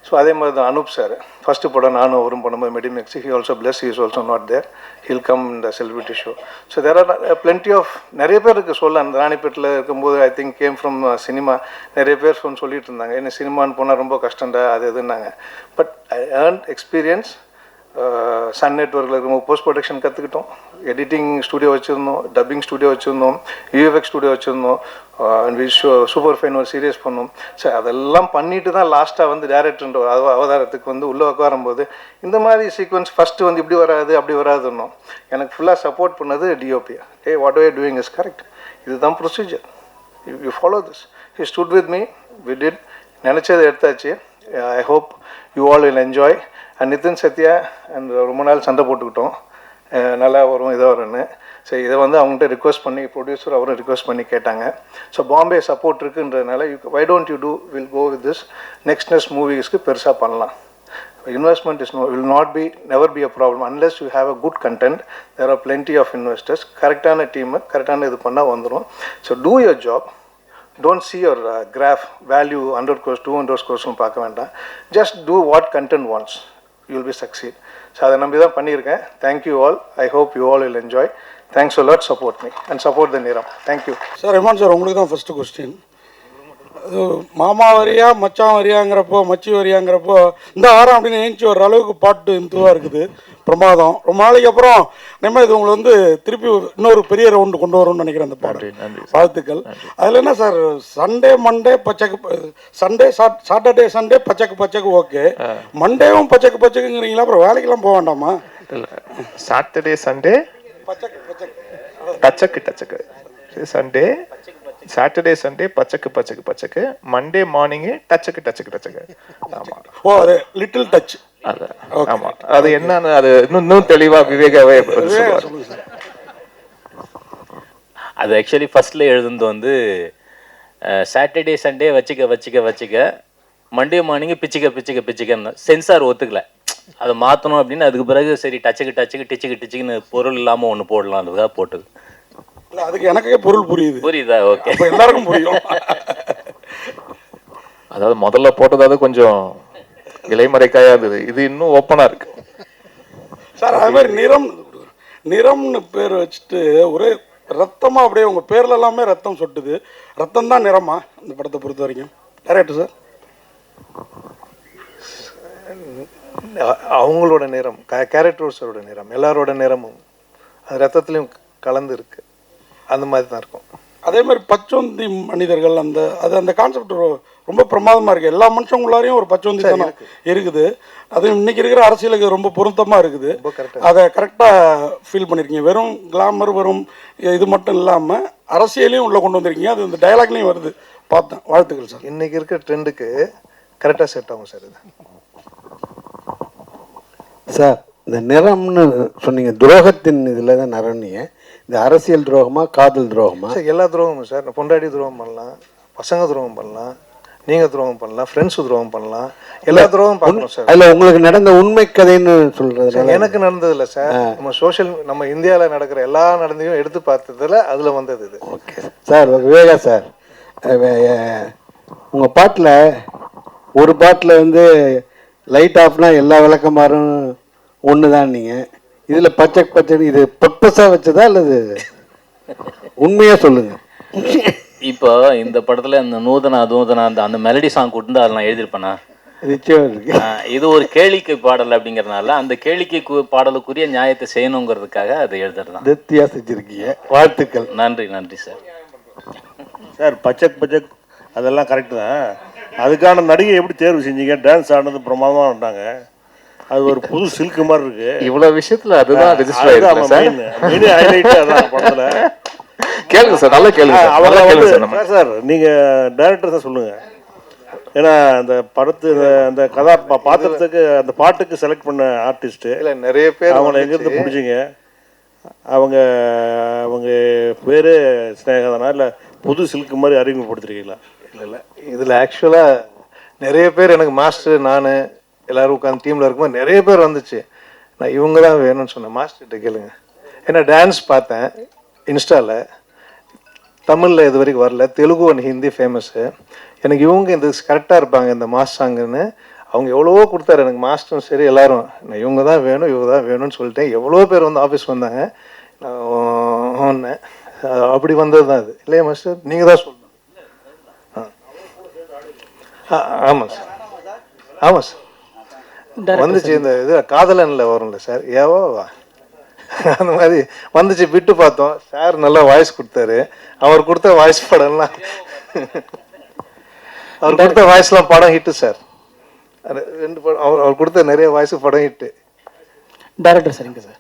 ஸோ அதே மாதிரி தான் அனூப் சார் ஃபஸ்ட்டு படம் நானும் அவரும் பண்ணும்போது Medimix, he also plus, he is also not there, he'll come இந்த celebrity show. So there are plenty of நிறைய பேர் இருக்குது சொல்ல. அந்த ராணிப்பேட்டில் இருக்கும்போது I think came from cinema. நிறைய பேர் சொல்லிட்டு இருந்தாங்க, என்ன சினிமான்னு போனால் ரொம்ப கஷ்டம்டா அது எதுன்னாங்க. But I earn experience Sun நெட்ஒர்க்கில் இருக்கும் போஸ்ட் ப்ரொடக்ஷன் கற்றுக்கிட்டோம், எடிட்டிங் ஸ்டுடியோ வச்சுருந்தோம், டப்பிங் ஸ்டுடியோ வச்சுருந்தோம், யூஎஃப்எக்ஸ் ஸ்டுடியோ வச்சுருந்தோம், சூப்பர் ஃபைன் ஒரு சீரியஸ் பண்ணோம். சரி, அதெல்லாம் பண்ணிட்டு தான் லாஸ்ட்டாக வந்து டேரக்டர்ன்ற அவதாரத்துக்கு வந்து உள்ளே உட்காரும்போது இந்த மாதிரி சீக்வன்ஸ் ஃபஸ்ட்டு வந்து இப்படி வராது அப்படி வராதுன்னோம். எனக்கு ஃபுல்லாக சப்போர்ட் பண்ணது DOP. What are doing is correct, இதுதான் procedure, you follow this. He stood with me, we did, நினச்சதை எடுத்தாச்சு. I hope you all will enjoy. And Nithin Sathya and ரொம்ப நாள் சண்டை போட்டுக்கிட்டோம், நல்லா வரும் இதாக வரும்னு. சரி, இதை வந்து அவங்கள்ட்ட ரிக்வஸ்ட் பண்ணி ப்ரொடியூசர் அவரும் ரிக்வஸ்ட் பண்ணி கேட்டாங்க. ஸோ பாம்பே சப்போர்ட் இருக்குன்றதுனால why don't you do, will go with this, next மூவிஸ்க்கு பெருசாக பண்ணலாம். Investment is will not be never be a problem unless you have a good content. There are plenty of investors. கரெக்டான team கரெக்டான இது பண்ணால் வந்துடும். So do your job. Don't see your graph value 100 crores 200 crores பார்க்க வேண்டாம். Just do what content wants, you will be succeed. So அதை நம்பி தான் பண்ணியிருக்கேன். Thank you all. I hope you all will enjoy. Thanks a lot. Support me and support the Niram. Thank you. Sir Imman sir, உங்களுக்கு தான் first question. மாமா வரியா மச்சான் வரியாங்கிறப்போ மச்சி வரியாங்கிறப்போ இந்த ஆரம் அப்படின்னு ஏஞ்சி வர்ற அளவுக்கு பாட்டு இந்துவாக இருக்குது, பிரமாதம். ரொம்ப நாளைக்கு அப்புறம் நம்ம இது உங்களை வந்து திருப்பி இன்னொரு பெரிய ரவுண்டு கொண்டு வரும்னு நினைக்கிறேன் அந்த பாட்டு. வாழ்த்துக்கள். அதில் என்ன சார், சண்டே மண்டே பச்சைக்கு, சண்டே சாட்டர்டே சண்டே பச்சைக்கு ஓகே, மண்டேவும் பச்சைக்குங்கிறீங்களா? அப்புறம் வேலைக்கெல்லாம் போக வேண்டாமா? சாட்டர்டே சண்டே பச்சைக்கு சண்டே, சாட்டர்டே சண்டே பச்சைக்கு, மண்டே மார்னிங்கு டச்சுக்கு. ஆமாம். ஓ, அது லிட்டில் டச். அது ஆமாம், அது என்னன்னு அது இன்னும் தெளிவாக விவேகாவே அது ஆக்சுவலி ஃபர்ஸ்ட்ல எழுதுனது வந்து சாட்டர்டே சண்டே வச்சுக்க, மண்டே மார்னிங் பிச்சுக்கன்னு சென்சார் ஒத்துக்கல, அதை மாற்றணும் அப்படின்னு. அதுக்கு பிறகு சரி டிச்சுக்குன்னு பொருள் இல்லாமல் ஒன்று போடலாம், அதுக்காக போட்டது. இல்லை, அதுக்கு எனக்கே பொருள் புரியுதா? ஓகே, எல்லாருக்கும் புரியும். அதாவது முதல்ல போட்டதாவது கொஞ்சம் இலைமறைக்காயா இருந்தது, இது இன்னும் ஓப்பனா இருக்கு சார். அதே மாதிரி நிறம்னு பேர் வச்சுட்டு ஒரே ரத்தமா அப்படியே உங்க பேர்ல எல்லாமே ரத்தம் சொட்டுது. ரத்தம் தான் நிறமா இந்த படத்தை பொறுத்த வரைக்கும்? டைரக்டர் சார், அவங்களோட நிறம், கேரக்டர்ஸோட நிறம், எல்லாரோட நிறமும் அது ரத்தத்துலேயும் கலந்து இருக்கு, அந்த மாதிரி தான் இருக்கும். அதே மாதிரி பச்சோந்தி மனிதர்கள், அந்த கான்செப்ட் ரொம்ப பிரமாதமாக இருக்குது. எல்லா மனுஷங்களுளாரையும் ஒரு பச்சோந்தி தனம் இருக்குது. அது இன்னைக்கு இருக்கிற அரசியலுக்கு ரொம்ப பொருத்தமாக இருக்குது. அதை கரெக்டாக ஃபீல் பண்ணியிருக்கீங்க. வெறும் கிளாமர், வெறும் இது மட்டும் இல்லாமல் அரசியலையும் உள்ளே கொண்டு வந்திருக்கீங்க. அது இந்த டயலாக்லையும் வருது, பார்த்தேன். வாழ்த்துக்கள் சார். இன்னைக்கு இருக்கிற ட்ரெண்டுக்கு கரெக்டாக செட் ஆகும் சார். இது சார், இந்த நிறம்னு சொன்னீங்க, துரோகத்தின் இதில் தான் நிறம்னீங்க. இந்த அரசியல் துரோகமா காதல் துரோகமா? சார் எல்லா துரோகமும் சார். பொண்டாட்டி துரோகம் பண்ணலாம், பசங்க துரோகம் பண்ணலாம், நீங்கள் துரோகம் பண்ணலாம், ஃப்ரெண்ட்ஸ் துரோகம் பண்ணலாம், எல்லா துரோகம் பண்ணணும் சார். அதில் உங்களுக்கு நடந்த உண்மை கதைன்னு சொல்கிறது? எனக்கு நடந்ததில்ல சார். நம்ம இந்தியாவில் நடக்கிற எல்லா நடந்தையும் எடுத்து பார்த்ததில் அதில் வந்தது இது. Okay sir. விவேகா சார், உங்கள் பாட்டில் ஒரு பாட்டில் வந்து லைட் ஆஃப்னா எல்லா விளக்கமாறும் ஒன்று தான் நீங்கள். இதில் பச்சை இது பர்பஸாக வச்சதா அல்லது உண்மையாக சொல்லுங்கள். இப்போ இந்த படத்தில் இந்த நூதனா அந்த மெலடி சாங் கொடுத்து அதை நான் எழுதியிருப்பேனா? நிச்சயம் இருக்கு. இது ஒரு கேளிக்கை பாடல் அப்படிங்கிறதுனால அந்த கேளிக்கை பாடலுக்குரிய நியாயத்தை செய்யணுங்கிறதுக்காக அதை எழுதுறதுதான். திருப்தியாக செஞ்சுருக்கீங்க, வாழ்த்துக்கள். நன்றி சார். சார், பச்சை அதெல்லாம் கரெக்டு தான். அதுக்கான நடிகை எப்படி தேர்வு செஞ்சீங்க? டான்ஸ் ஆனது பிரமாதமாக இருந்தாங்க. அது ஒரு புது சில்க் மாதிரி இருக்கு. இவ்வளவு விஷயத்துல அதுதான் ரெஜிஸ்டர் ஆயிருக்கு சார். மெயின் ஹைலைட் அதான் படத்துல. கேளுங்க சார், நல்லா கேளுங்க சார். அவங்கள வந்து சார் நீங்க டைரக்டர் தான் சொல்லுங்க. ஏன்னா அந்த படத்து அந்த பாத்திரத்துக்கு அந்த பாட்டுக்கு செலக்ட் பண்ண ஆர்டிஸ்ட் இல்லை நிறைய பேர் அவங்கள எங்கிருந்து பிடிச்சிங்க? அவங்க பேரு ஸ்னேகதானா இல்லை புது சில்க் மாதிரி அறிமுகப்படுத்திருக்கீங்களா? இல்லை இதில் ஆக்சுவலாக நிறைய பேர் எனக்கு மாஸ்டர், நான் எல்லோரும் உட்காந்து டீமில் இருக்கும்போது நிறைய பேர் வந்துச்சு. நான் இவங்க தான் வேணும்னு சொன்னேன். மாஸ்டர்கிட்ட கேளுங்க. ஏன்னா டான்ஸ் பார்த்தேன் இன்ஸ்டாவில், தமிழில் இது வரைக்கும் வரல, தெலுங்கு அண்ட் ஹிந்தி ஃபேமஸ்ஸு. எனக்கு இவங்க இந்த கரெக்டாக இருப்பாங்க இந்த மாஸ் சாங்குன்னு. அவங்க எவ்வளவோ கொடுத்தாரு எனக்கு, மாஸ்டரும் சரி எல்லாரும். நான் இவங்க தான் வேணும்னு சொல்லிட்டேன். எவ்வளோ பேர் வந்து ஆஃபீஸ் வந்தாங்க. நான் அப்படி வந்தது தான் அது இல்லையா மாஸ்டர்? நீங்கள் தான் சொல்லணும். ஆமாம் சார். வந்துச்சு. இந்த இது காதலனில் வரும்ல சார், ஏவோவா அந்த மாதிரி வந்துச்சு. விட்டு பார்த்தோம். சார் நல்லா வாய்ஸ் கொடுத்தாரு. அவர் கொடுத்த வாய்ஸ் படம்லாம் அவர் கொடுத்த வாய்ஸ்லாம் படம் ஹிட்டு சார். 2 படம் அவர் கொடுத்த நிறைய வாய்ஸ் படம் ஹிட்டு. டேரக்டர் சரிங்க சார்,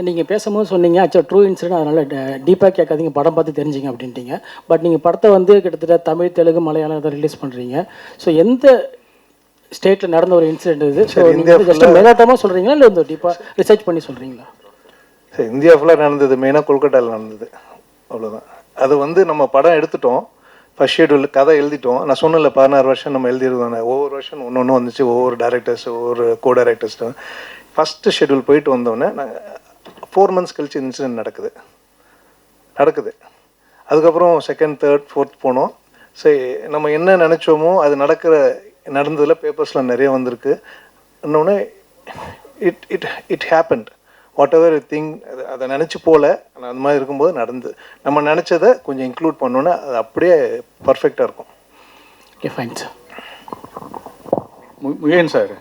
நீங்கள் பேசும்போது சொன்னீங்க ஆக்சுவலாக ட்ரூ இன்சிடென்ட், அதனால் டீப்பாக கேட்காதீங்க, படம் பார்த்து தெரிஞ்சிங்க அப்படின்ட்டீங்க. பட் நீங்கள் படத்தை வந்து கிட்டத்தட்ட தமிழ், தெலுங்கு, மலையாளம் இதை ரிலீஸ் பண்ணுறீங்க. ஸோ எந்த ஸ்டேட்டில் நடந்த ஒரு இன்சிடென்ட் இது? ஸோ நீங்கள் ஜஸ்ட் மேலோட்டமாக சொல்கிறீங்களா இல்லை வந்து டீப்பாக ரிசர்ச் பண்ணி சொல்கிறீங்களா? சார் இந்தியா ஃபுல்லாக நடந்தது, மெயினாக கொல்கட்டாவில் நடந்தது, அவ்வளோதான். அது வந்து நம்ம படம் எடுத்துட்டோம், ஃபர்ஸ்ட் ஷெட்யூல் கதை எழுதிட்டோம். நான் சொன்னல 16 வருஷம் நம்ம எழுதிருந்தோம். ஒவ்வொரு வருஷம் ஒன்று ஒன்று வந்துச்சு, ஒவ்வொரு டேரக்டர்ஸ், ஒவ்வொரு கோ டேரக்டர்ஸ்ட்டு. ஃபஸ்ட்டு ஷெட்யூல் போயிட்டு வந்தோடனே நாங்கள் 4 months கழிச்சு இன்சிடென்ட் நடக்குது. அதுக்கப்புறம் 2nd, 3rd, 4th போனோம். சரி, நம்ம என்ன நினச்சோமோ அது நடந்ததில் பேப்பர்ஸில் நிறைய வந்திருக்கு. இன்னொன்று it happened what ever thing. அதை நினச்சி போகல, ஆனால் அந்த மாதிரி இருக்கும்போது நம்ம நினச்சதை கொஞ்சம் இன்க்ளூட் பண்ணோன்னா அது அப்படியே பர்ஃபெக்டாக இருக்கும். Okay, fine sir. Mugen sir,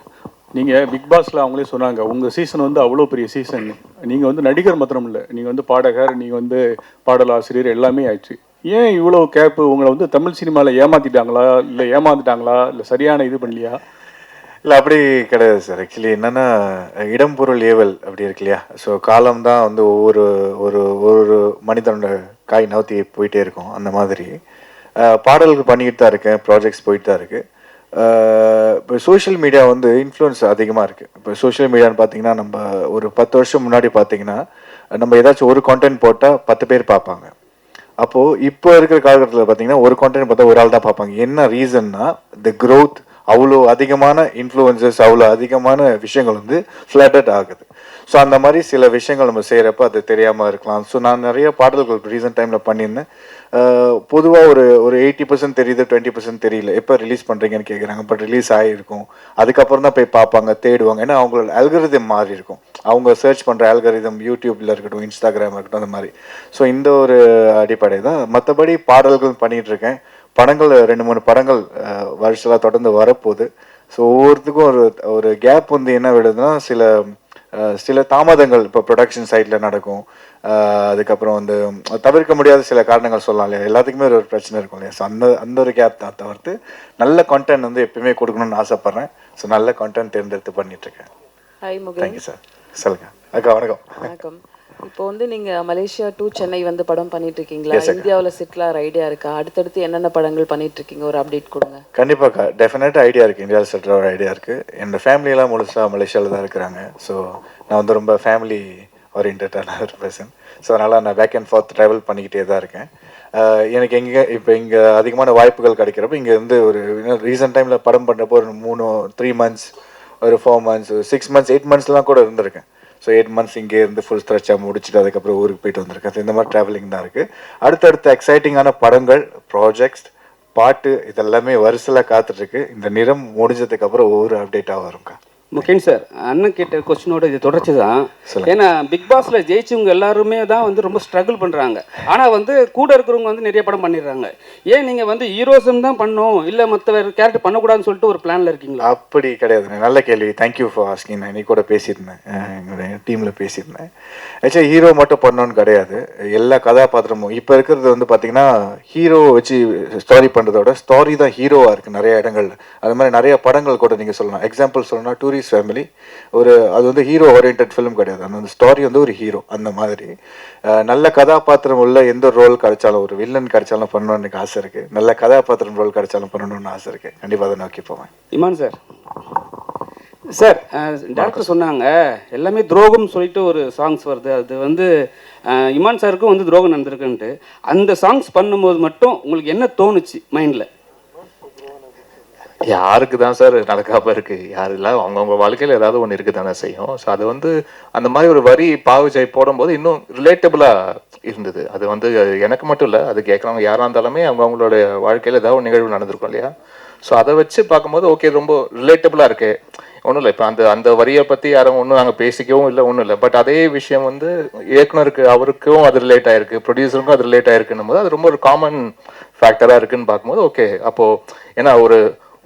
நீங்கள் பிக் பாஸில் அவங்களே சொன்னாங்க உங்கள் சீசன் வந்து அவ்வளோ பெரிய சீசன். நீங்கள் வந்து நடிகர் மாத்திரம் இல்லை, நீங்கள் வந்து பாடகர், நீங்கள் வந்து பாடலாசிரியர் எல்லாமே ஆயிடுச்சு. ஏன் இவ்வளோ கேப்பு? உங்களை வந்து தமிழ் சினிமாவில் ஏமாற்றிட்டாங்களா, இல்லை சரியான இது பண்ணலையா? இல்லை, அப்படி கிடையாது சார். ஆக்சுவலி என்னென்னா, இடம் பொருள் ஏவல் அப்படி இருக்கு இல்லையா? ஸோ காலம் தான் வந்து ஒவ்வொரு மனிதனோட காய் நவுத்தி போயிட்டே இருக்கும். அந்த மாதிரி பாடல்கள் பண்ணிக்கிட்டு தான் இருக்கேன், ப்ராஜெக்ட்ஸ் போயிட்டு தான் இருக்குது. இப்போ சோஷியல் மீடியா வந்து இன்ஃப்ளூயன்ஸ் அதிகமாக இருக்குது. இப்போ சோஷியல் மீடியான்னு பார்த்தீங்கன்னா, நம்ம ஒரு 10 வருஷம் முன்னாடி பார்த்தீங்கன்னா நம்ம ஏதாச்சும் ஒரு கான்டென்ட் போட்டால் 10 பேர் பார்ப்பாங்க. அப்போது இப்போ இருக்கிற காலகட்டத்தில் பார்த்தீங்கன்னா ஒரு கான்டென்ட் பார்த்தா ஒரு ஆள் தான் பார்ப்பாங்க. என்ன ரீசன்னா, த க்ரோத், அவ்வளோ அதிகமான இன்ஃப்ளூயன்சஸ், அவ்வளோ அதிகமான விஷயங்கள் வந்து ஃப்ளட்டட் ஆகுது. ஸோ அந்த மாதிரி சில விஷயங்கள் நம்ம செய்கிறப்ப அது தெரியாமல் இருக்கலாம். ஸோ நான் நிறைய பாடல்கள் ரீசெண்ட் டைமில் பண்ணியிருந்தேன். பொதுவாக ஒரு 80% தெரியுது, 20% தெரியல. எப்போ ரிலீஸ் பண்ணுறீங்கன்னு கேட்குறாங்க. பட் ரிலீஸ் ஆகிருக்கும், அதுக்கப்புறம் தான் போய் பார்ப்பாங்க, தேடுவாங்க. ஏன்னா அவங்களோட அல்கரிதம் மாறி இருக்கும். அவங்க சர்ச் பண்ணுற அல்கரிதம் யூடியூப்பில் இருக்கட்டும், இன்ஸ்டாகிராம் இருக்கட்டும், அந்த மாதிரி. ஸோ இந்த ஒரு அடிப்படை தான். மற்றபடி பாடல்கள் பண்ணிகிட்டு இருக்கேன். படங்கள் 2-3 படங்கள் வருஷத்தில் தொடர்ந்து வரப்போகுது. ஸோ ஒவ்வொருத்துக்கும் ஒரு கேப் வந்து என்ன விடுதுன்னா, சில தாமதங்கள் இப்போ ப்ரொடக்ஷன் சைடில் நடக்கும். அதுக்கப்புறம் வந்து தவிர்க்க முடியாத சில காரணங்கள் சொல்லலாம் இல்லையா? எல்லாத்துக்குமே ஒரு பிரச்சனை இருக்கும் இல்லையா? ஸோ அந்த ஒரு கேப் தான் தவிர்த்து நல்ல கான்டென்ட் வந்து எப்பயுமே கொடுக்கணும்னு ஆசைப்பட்றேன். ஸோ நல்ல கான்டென்ட் தேர்ந்தெடுத்து பண்ணிகிட்ருக்கேன். ஹாய் முகேன். Thank you sir. சொல்லுங்கள் அக்கா. வணக்கம். வணக்கம். இப்போ வந்து நீங்கள் மலேசியா டு சென்னை வந்து படம் பண்ணிட்டு இருக்கீங்களா? இந்தியாவில் செட்டில் ஆகிற ஐடியா இருக்கா? அடுத்தடுத்து என்னென்ன படங்கள் பண்ணிட்டு இருக்கீங்க? ஒரு அப்டேட் கொடுங்க. கண்டிப்பாக்கா, டெஃபினட்டாக ஐடியா இருக்குது. இந்தியாவில் செட்டில் ஒரு ஐடியா இருக்குது. என்னோடய ஃபேமிலியெல்லாம் முழுசாக மலேசியாவில் தான் இருக்கிறாங்க. ஸோ நான் வந்து ரொம்ப ஃபேமிலி ஓரியன்டான ஒரு பர்சன். ஸோ அதனால் நான் பேக் அண்ட் ஃபார்த் ட்ராவல் பண்ணிக்கிட்டே தான் இருக்கேன். எனக்கு இங்கே அதிகமான வாய்ப்புகள் கிடைக்கிறப்ப இங்கே வந்து ஒரு ரீசெண்ட் டைமில் படம் பண்ணுறப்போ ஒரு 3 months, ஒரு 4 months, 6 months, 8 monthsலாம் கூட இருந்திருக்கேன். ஸோ 8 months இங்கே இருந்து ஃபுல் ஸ்ட்ரெச்சாக முடிச்சுட்டு அதுக்கப்புறம் ஊருக்கு போயிட்டு வந்திருக்கேன். ஸோ இந்த மாதிரி ட்ராவலிங் தான் இருக்குது. அடுத்தடுத்த எக்ஸைட்டிங்கான படங்கள், ப்ராஜெக்ட்ஸ், பாட்டு இதெல்லாமே வரிசையில் காத்துட்ருக்கு. இந்த நிறம் முடிஞ்சதுக்கப்புறம் ஒவ்வொரு அப்டேட்டாக வரும்க்கா. முகேன் சார், அண்ணன் கேட்ட கொஸ்டினோட இது தொடர்ச்சி தான். ஏன்னா பிக் பாஸ்ல ஜெயிச்சவங்க எல்லாருமே தான் வந்து ரொம்ப ஸ்ட்ரகிள் பண்ணுறாங்க. ஆனால் வந்து கூட இருக்கிறவங்க வந்து நிறைய படம் பண்ணிடுறாங்க. ஏன் நீங்கள் வந்து ஹீரோசம் தான் பண்ணணும், இல்லை மற்ற கேரக்டர் பண்ணக்கூடாதுன்னு சொல்லிட்டு ஒரு பிளானில் இருக்கீங்களா? அப்படி கிடையாது. நல்ல கேள்வி. Thank you for asking. நான் இன்னைக்கு கூட பேசியிருந்தேன், என்னுடைய டீமில் பேசியிருந்தேன். ஆக்சுவலி ஹீரோ மட்டும் பண்ணணும்னு கிடையாது. எல்லா கதாபாத்திரமும் இப்போ இருக்கிறது வந்து பார்த்தீங்கன்னா ஹீரோவை வச்சு ஸ்டோரி பண்ணுறதோட ஸ்டோரி தான் ஹீரோவாக இருக்குது நிறைய இடங்கள்ல. அது மாதிரி நிறைய படங்கள் கூட நீங்கள் சொல்லலாம். எக்ஸாம்பிள் சொல்லணும்னா டூரிஸ்ட் ஃபேமிலி, அது வந்து ஹீரோ ஓரியன்ட் ஃபிலிம் கிடையாது. அந்த ஸ்டோரி வந்து ஒரு ஹீரோ. அந்த மாதிரி நல்ல கதாபாத்திரம் உள்ள எந்த ரோல் கிடைச்சாலும், ஒரு வில்லன் கிடைச்சாலும் பண்ணணும்னு எனக்கு ஆசை இருக்குது. நல்ல கதாபாத்திரம் ரோல் கிடைச்சாலும் பண்ணணும்னு ஆசை இருக்குது. கண்டிப்பாக அதை நோக்கி போவேன். இமான் சார், டேரக்டர் சொன்னாங்க எல்லாமே துரோகம் சொல்லிட்டு ஒரு சாங்ஸ் வருது. அது வந்து இமான் சாருக்கும் வந்து துரோகம் நடந்திருக்குன்ட்டு. அந்த சாங்ஸ் பண்ணும்போது மட்டும் உங்களுக்கு என்ன தோணுச்சு மைண்டில்? யாருக்கு தான் சார் நடக்காம இருக்கு? யாரெல்லாம் அவங்கவுங்க வாழ்க்கையில் ஏதாவது ஒன்று இருக்கு தானே செய்யும். ஸோ அது வந்து அந்த மாதிரி ஒரு வரி பாவுஜை போடும்போது இன்னும் ரிலேட்டபிளாக இருந்தது. அது வந்து எனக்கு மட்டும் இல்லை, அது கேட்குறவங்க யாராக இருந்தாலுமே அவங்களோட வாழ்க்கையில் ஏதாவது ஒரு நிகழ்வு நடந்திருக்கும் இல்லையா? ஸோ அதை வச்சு பார்க்கும்போது ஓகே, ரொம்ப ரிலேட்டபிளாக இருக்கு. ஒன்றும் இல்லை, இப்போ அந்த வரியை பற்றி யாரும் ஒன்றும் நாங்கள் பேசிக்கவும் இல்லை, ஒன்றும் இல்லை. பட் அதே விஷயம் வந்து இயக்குனருக்கு, அவருக்கும் அது ரிலேட் ஆயிருக்கு, ப்ரொடியூசருக்கும் அது ரிலேட் ஆயிருக்குன்னும் போது அது ரொம்ப ஒரு காமன் ஃபேக்டராக இருக்குன்னு பார்க்கும்போது ஓகே. அப்போது ஏன்னா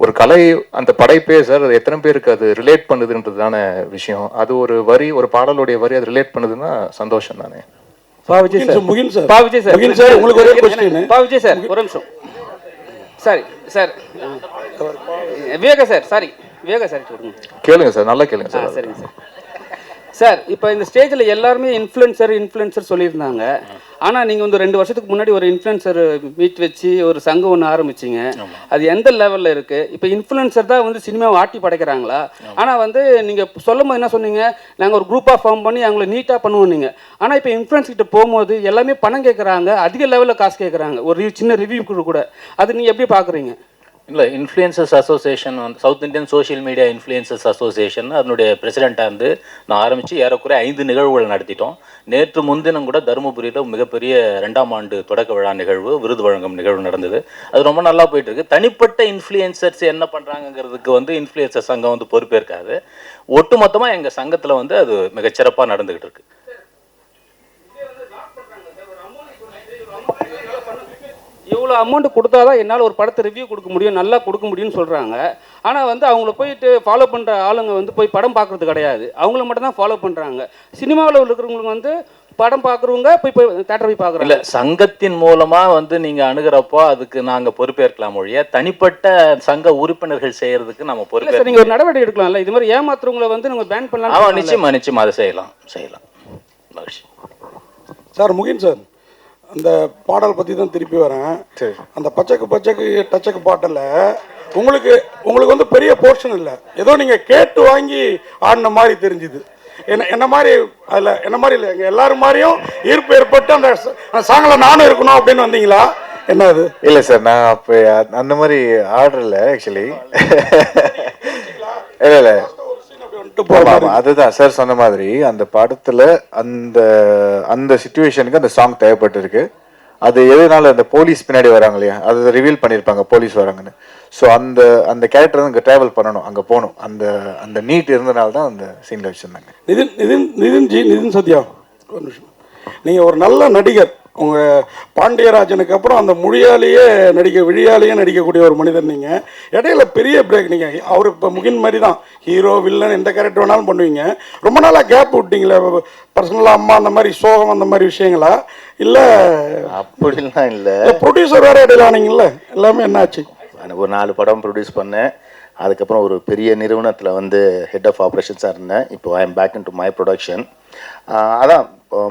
ஒரு கலை அந்த படைப்பே சார் அது எத்தனை பேருக்கு அது ரிலேட் பண்ணுதுன்றதுதான விஷயம். அது ஒரு வரி, ஒரு பாடலுடைய வரி அது ரிலேட் பண்ணுதுன்னா சந்தோஷம் தானே. Vijay sir, Mugen sir, Vijay sir, Mugen sir, உங்களுக்கு ஒரே கொஸ்டின். விஜய் சார் ஒரு நிமிஷம். Sorry sir, Viveka sir, sorry Viveka sir சொல்லுங்க. கேளுங்க சார், நல்லா கேளுங்க சார். சரிங்க சார். சார் இப்போ இந்த ஸ்டேஜில் எல்லாருமே இன்ஃப்ளூயன்சர் சொல்லியிருந்தாங்க. ஆனால் நீங்கள் வந்து 2 வருஷத்துக்கு முன்னாடி ஒரு இன்ஃப்ளூயன்சர் மீட் வச்சு ஒரு சங்கம் ஒன்று ஆரம்பிச்சிங்க. அது எந்த லெவலில் இருக்குது? இப்போ இன்ஃப்ளூயன்சர் தான் வந்து சினிமாவை ஆட்டி படைக்கிறாங்களா? ஆனால் வந்து நீங்கள் சொல்லும் போது என்ன சொன்னீங்க, நாங்கள் ஒரு குரூப்பாக ஃபார்ம் பண்ணி அவங்கள நீட்டாக பண்ணுவோம் நீங்கள். ஆனால் இப்போ இன்ஃப்ளூயன்ஸ் கிட்ட போகும்போது எல்லாமே பணம் கேட்குறாங்க, அதிக லெவலில் காசு கேட்குறாங்க, ஒரு சின்ன ரிவ்யூ கூட. அது நீங்கள் எப்படி பார்க்குறீங்க? இல்லை, இன்ஃப்ளூயன்சர்ஸ் அசோசியேஷன் வந்து south Indian social media influencers association அதனுடைய பிரசிடெண்ட்டாக இருந்து நான் ஆரம்பித்து ஏறக்குறைய 5 நிகழ்வுகள் நடத்திட்டோம். நேற்று முன்தினம் கூட தருமபுரியில் மிகப்பெரிய 2ஆம் ஆண்டு தொடக்க விழா நிகழ்வு, விருது வழங்கும் நிகழ்வு நடந்தது. அது ரொம்ப நல்லா போயிட்டுருக்கு. தனிப்பட்ட இன்ஃப்ளூயன்சர்ஸ் என்ன பண்ணுறாங்கிறதுக்கு வந்து இன்ஃப்ளூயன்சர் சங்கம் வந்து பொறுப்பேற்காது. ஒட்டுமொத்தமாக எங்கள் சங்கத்தில் வந்து அது மிகச்சிறப்பாக நடந்துக்கிட்டு இருக்கு. இவ்வளோ அமௌண்ட் கொடுத்தா தான் என்னால் ஒரு படத்தை ரிவ்யூ கொடுக்க முடியும், நல்லா கொடுக்க முடியும்னு சொல்கிறாங்க. ஆனால் வந்து அவங்கள போயிட்டு ஃபாலோ பண்ணுற ஆளுங்க வந்து போய் படம் பார்க்குறது கிடையாது, அவங்கள மட்டும் தான் ஃபாலோ பண்ணுறாங்க. சினிமாவில் இருக்கிறவங்களுக்கு வந்து படம் பார்க்குறவங்க போய் தேட்டர் போய் பார்க்குறாங்க. இல்லை, சங்கத்தின் மூலமாக வந்து நீங்கள் அணுகிறப்போ அதுக்கு நாங்கள் பொறுப்பேற்கலாம் ஒழிய தனிப்பட்ட சங்க உறுப்பினர்கள் செய்கிறதுக்கு நம்ம பொறுப்பேற்க. நீங்கள் ஒரு நடவடிக்கை எடுக்கலாம்ல, இது மாதிரி ஏமாத்துறவங்களை வந்து நம்ம பேன் பண்ணலாம். ஆமாம், நிச்சயமாக அதை செய்யலாம். மகிழ்ச்சி சார். முகின் சார், அந்த பாடல் பற்றி தான் திருப்பி வரேன். அந்த பச்சைக்கு டச்சக்கு பாட்டில் உங்களுக்கு வந்து பெரிய போர்ஷன் இல்லை, ஏதோ நீங்கள் கேட்டு வாங்கி ஆடின மாதிரி தெரிஞ்சுது. என்ன மாதிரி அதில் என்ன மாதிரி இல்லை, எங்கள் எல்லாரும் மாதிரியும் ஈர்ப்பு ஏற்பட்டு அந்த சாங்கில் நானும் இருக்கணும் அப்படின்னு வந்தீங்களா? என்ன அது? இல்லை சார், நான் அப்போ அந்த மாதிரி ஆர்டரில் ஆக்சுவலி இல்லை அதுதான் சார் சொன்ன மாதிரி அந்த படத்துல அந்த சிச்சுவேஷனுக்கு அந்த சாங் தேவைப்பட்டு இருக்கு. அது எதனால அந்த போலீஸ் பின்னாடி வராங்க இல்லையா, அதை ரிவீல் பண்ணியிருப்பாங்க போலீஸ் வராங்கன்னு. ஸோ அந்த கேரக்டர் வந்து அங்கே ட்ராவல் பண்ணணும், அங்கே போகணும். அந்த நீட் இருந்தனால தான் அந்த சீனில் வச்சுருந்தாங்க. நிதின் சத்யா, ஒரு நிமிஷம். நீங்கள் ஒரு நல்ல நடிகர். உங்கள் பாண்டியராஜனுக்கு அப்புறம் அந்த விழியாலேயே நடிக்கக்கூடிய ஒரு மனிதர் நீங்கள். இடையில பெரிய பிரேக். நீங்கள் அவர் இப்போ முகின் மாதிரி தான், ஹீரோ வில்லன் எந்த கேரக்டர் வேணாலும் பண்ணுவீங்க. ரொம்ப நாளாக கேப் விட்டீங்களே, பர்சனலாக அம்மா அந்த மாதிரி சோகம் அந்த மாதிரி விஷயங்களா? இல்லை அப்படிலாம் இல்லை. ப்ரொடியூசர் வேறு இடையில ஆனீங்கல்ல, எல்லாமே என்னாச்சு? ஒரு 4 படம் ப்ரொடியூஸ் பண்ணேன். அதுக்கப்புறம் ஒரு பெரிய நிறுவனத்தில் வந்து ஹெட் ஆஃப் ஆப்ரேஷன்ஸாக இருந்தேன். இப்போ I am back in to my production. அதான்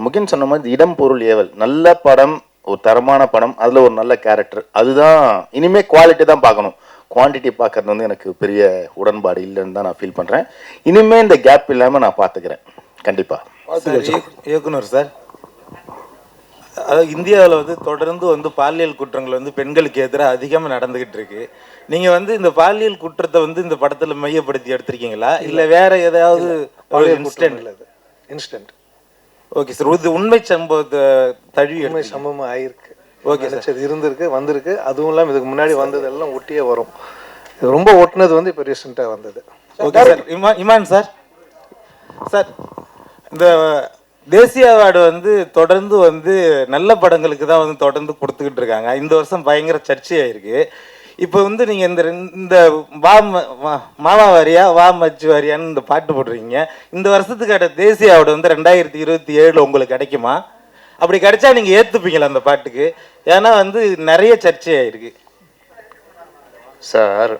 முகின் சொன்ன மாதிரி இடம் பொருள் ஏவல், நல்ல படம், ஒரு தரமான படம், அதில் ஒரு நல்ல கேரக்டர், அதுதான் இனிமேல் குவாலிட்டி தான் பார்க்கணும். குவான்டிட்டி பார்க்கறது வந்து எனக்கு பெரிய உடன்பாடு இல்லைன்னு தான் நான் ஃபீல் பண்ணுறேன். இனிமேல் இந்த கேப் இல்லாமல் நான் பார்த்துக்கிறேன் கண்டிப்பாக. இயக்குனர் சார், அதாவது இந்தியாவில் வந்து தொடர்ந்து வந்து பாலியல் குற்றங்கள் வந்து பெண்களுக்கு எதிராக அதிகமாக நடந்துக்கிட்டு இருக்கு. நீங்கள் வந்து இந்த பாலியல் குற்றத்தை வந்து இந்த படத்தில் மையப்படுத்தி எடுத்திருக்கீங்களா, இல்லை வேற ஏதாவது இன்ஸ்டன்ட்? ஓகே சார், இது உண்மை சம்பவத்தை உண்மை சம்பவம் ஆயிருக்கு. ஓகே சார், இருந்திருக்கு, வந்திருக்கு. அதுவும் இல்லாமல் இதுக்கு முன்னாடி வந்ததெல்லாம் ஒட்டியே வரும். இது ரொம்ப ஒட்டினது வந்து இப்போ ரீசெண்டாக வந்தது. Okay sir. இமான் சார், இந்த தேசிய அவார்டு வந்து தொடர்ந்து வந்து நல்ல படங்களுக்கு தான் வந்து தொடர்ந்து கொடுத்துக்கிட்டு இருக்காங்க. இந்த வருஷம் பயங்கர சர்ச்சையாயிருக்கு. இப்போ வந்து நீங்கள் இந்த மாமா வாரியா வா மச்சு வாரியான்னு இந்த பாட்டு போடுறீங்க. இந்த வருஷத்துக்கான தேசிய அவார்டு வந்து 2027 உங்களுக்கு கிடைக்குமா? அப்படி கிடைச்சா நீங்கள் ஏற்றுப்பீங்களா அந்த பாட்டுக்கு? ஏன்னா வந்து நிறைய சர்ச்சையாயிருக்கு சார்.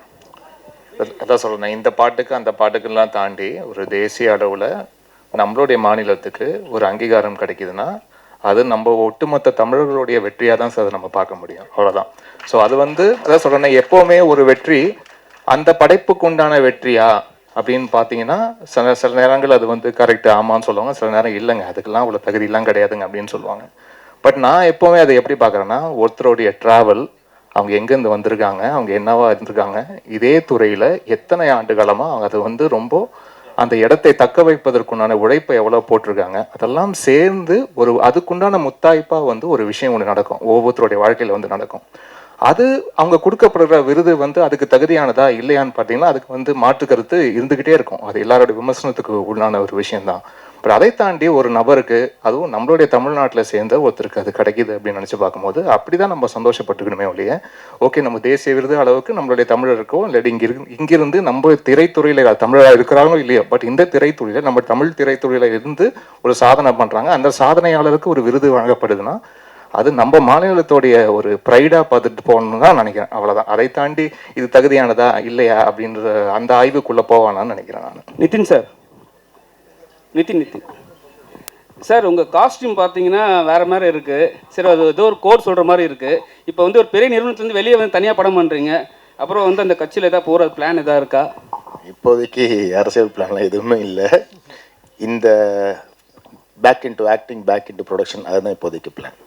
அதான் சொல்கிறேன், இந்த பாட்டுக்கு அந்த பாட்டுக்கெல்லாம் தாண்டி ஒரு தேசிய அளவில் நம்மளுடைய மாநிலத்துக்கு ஒரு அங்கீகாரம் கிடைக்குதுன்னா அது நம்ம ஒட்டுமொத்த தமிழர்களுடைய வெற்றியாக தான் சார் நம்ம பார்க்க முடியும். அவ்வளோதான். ஸோ அது வந்து அதான் சொல்கிறேன், எப்போவுமே ஒரு வெற்றி அந்த படைப்புக்கு உண்டான வெற்றியா அப்படின்னு பார்த்தீங்கன்னா சில நேரங்கள் அது வந்து கரெக்டு ஆமான்னு சொல்லுவாங்க, சில நேரம் இல்லைங்க அதுக்கெல்லாம் அவ்வளோ தகுதியெல்லாம் கிடையாதுங்க அப்படின்னு சொல்லுவாங்க. பட் நான் எப்போவுமே அதை எப்படி பார்க்குறேன்னா, ஒருத்தருடைய ட்ராவல், அவங்க எங்கேருந்து வந்திருக்காங்க, அவங்க என்னவா இருந்திருக்காங்க, இதே துறையில் எத்தனை ஆண்டு காலமாக அவங்க அதை வந்து ரொம்ப அந்த இடத்தை தக்க வைப்பதற்குண்டான உழைப்பை எவ்வளோ போட்டிருக்காங்க, அதெல்லாம் சேர்ந்து ஒரு அதுக்குண்டான முத்தாய்ப்பாக வந்து ஒரு விஷயம் ஒன்று நடக்கும், ஒவ்வொருத்தருடைய வாழ்க்கையில் வந்து நடக்கும். அது அவங்க கொடுக்கப்படுற விருது வந்து அதுக்கு தகுதியானதா இல்லையான்னு பார்த்தீங்கன்னா அதுக்கு வந்து மாற்று கருத்து இருந்துக்கிட்டே இருக்கும். அது எல்லாரோட விமர்சனத்துக்கு உள்ளான ஒரு விஷயம்தான். பட் அதை தாண்டி ஒரு நபருக்கு, அதுவும் நம்மளுடைய தமிழ்நாட்டில் சேர்ந்த ஒருத்தருக்கு அது கிடைக்கிது அப்படின்னு நினச்சி பார்க்கும்போது அப்படி தான் நம்ம சந்தோஷப்பட்டுக்கணுமே ஒழிய, ஓகே நம்ம தேசிய விருது அளவுக்கு நம்மளுடைய தமிழருக்கோ இல்லாட்டி இங்கிருந்து நம்ம திரைத்துறையில் தமிழராக இருக்கிறாங்களோ இல்லையோ, பட் இந்த திரைத்துறையில் நம்ம தமிழ் திரைத்துறையில் இருந்து ஒரு சாதனை பண்ணுறாங்க, அந்த சாதனையாளருக்கு ஒரு விருது வழங்கப்படுதுன்னா அது நம்ம மாநிலத்தோடைய ஒரு ப்ரைடாக பார்த்துட்டு போகணுன்னு தான் நினைக்கிறேன். அவ்வளோதான். அதை தாண்டி இது தகுதியானதா இல்லையா அப்படின்ற அந்த ஆய்வுக்குள்ளே போவானான்னு நினைக்கிறேன் நான். நிதின் சார், நிதின் சார், உங்கள் காஸ்டியூம் பார்த்தீங்கன்னா வேறு மாதிரி இருக்குது. சரி, அது ஏதோ ஒரு கோட் சொல்கிற மாதிரி இருக்குது. இப்போ வந்து ஒரு பெரிய நிறுவனத்துலேருந்து வெளியே வந்து தனியாக படம் பண்ணுறீங்க. அப்புறம் வந்து அந்த கட்சியில் எதாவது போகிற பிளான் எதாவது இருக்கா? இப்போதைக்கு அரசியல் பிளான்லாம் எதுவுமே இல்லை. இந்த back into acting, back into production, அதுதான் இப்போதைக்கு பிளான்.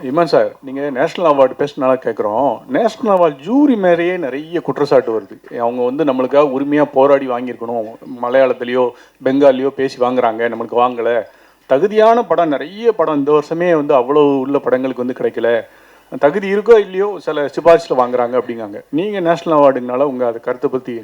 இமான் சார், நீங்கள் நேஷ்னல் அவார்டு பேசினால கேட்குறோம். நேஷ்னல் அவார்டு ஜூரி மேலேயே நிறைய குற்றச்சாட்டு வருது. அவங்க வந்து நம்மளுக்காக உரிமையாக போராடி வாங்கியிருக்கணும், மலையாளத்துலேயோ பெங்காலியோ பேசி வாங்குறாங்க, நம்மளுக்கு வாங்கலை. தகுதியான படம் நிறைய படம் இந்த வருஷமே வந்து அவ்வளோ உள்ள படங்களுக்கு வந்து கிடைக்கல, தகுதி இருக்கோ இல்லையோ சில சிபாரிசில் வாங்குறாங்க அப்படிங்காங்க. நீங்கள் நேஷ்னல் அவார்டுங்கனால உங்கள் அது கருத்தை பற்றி?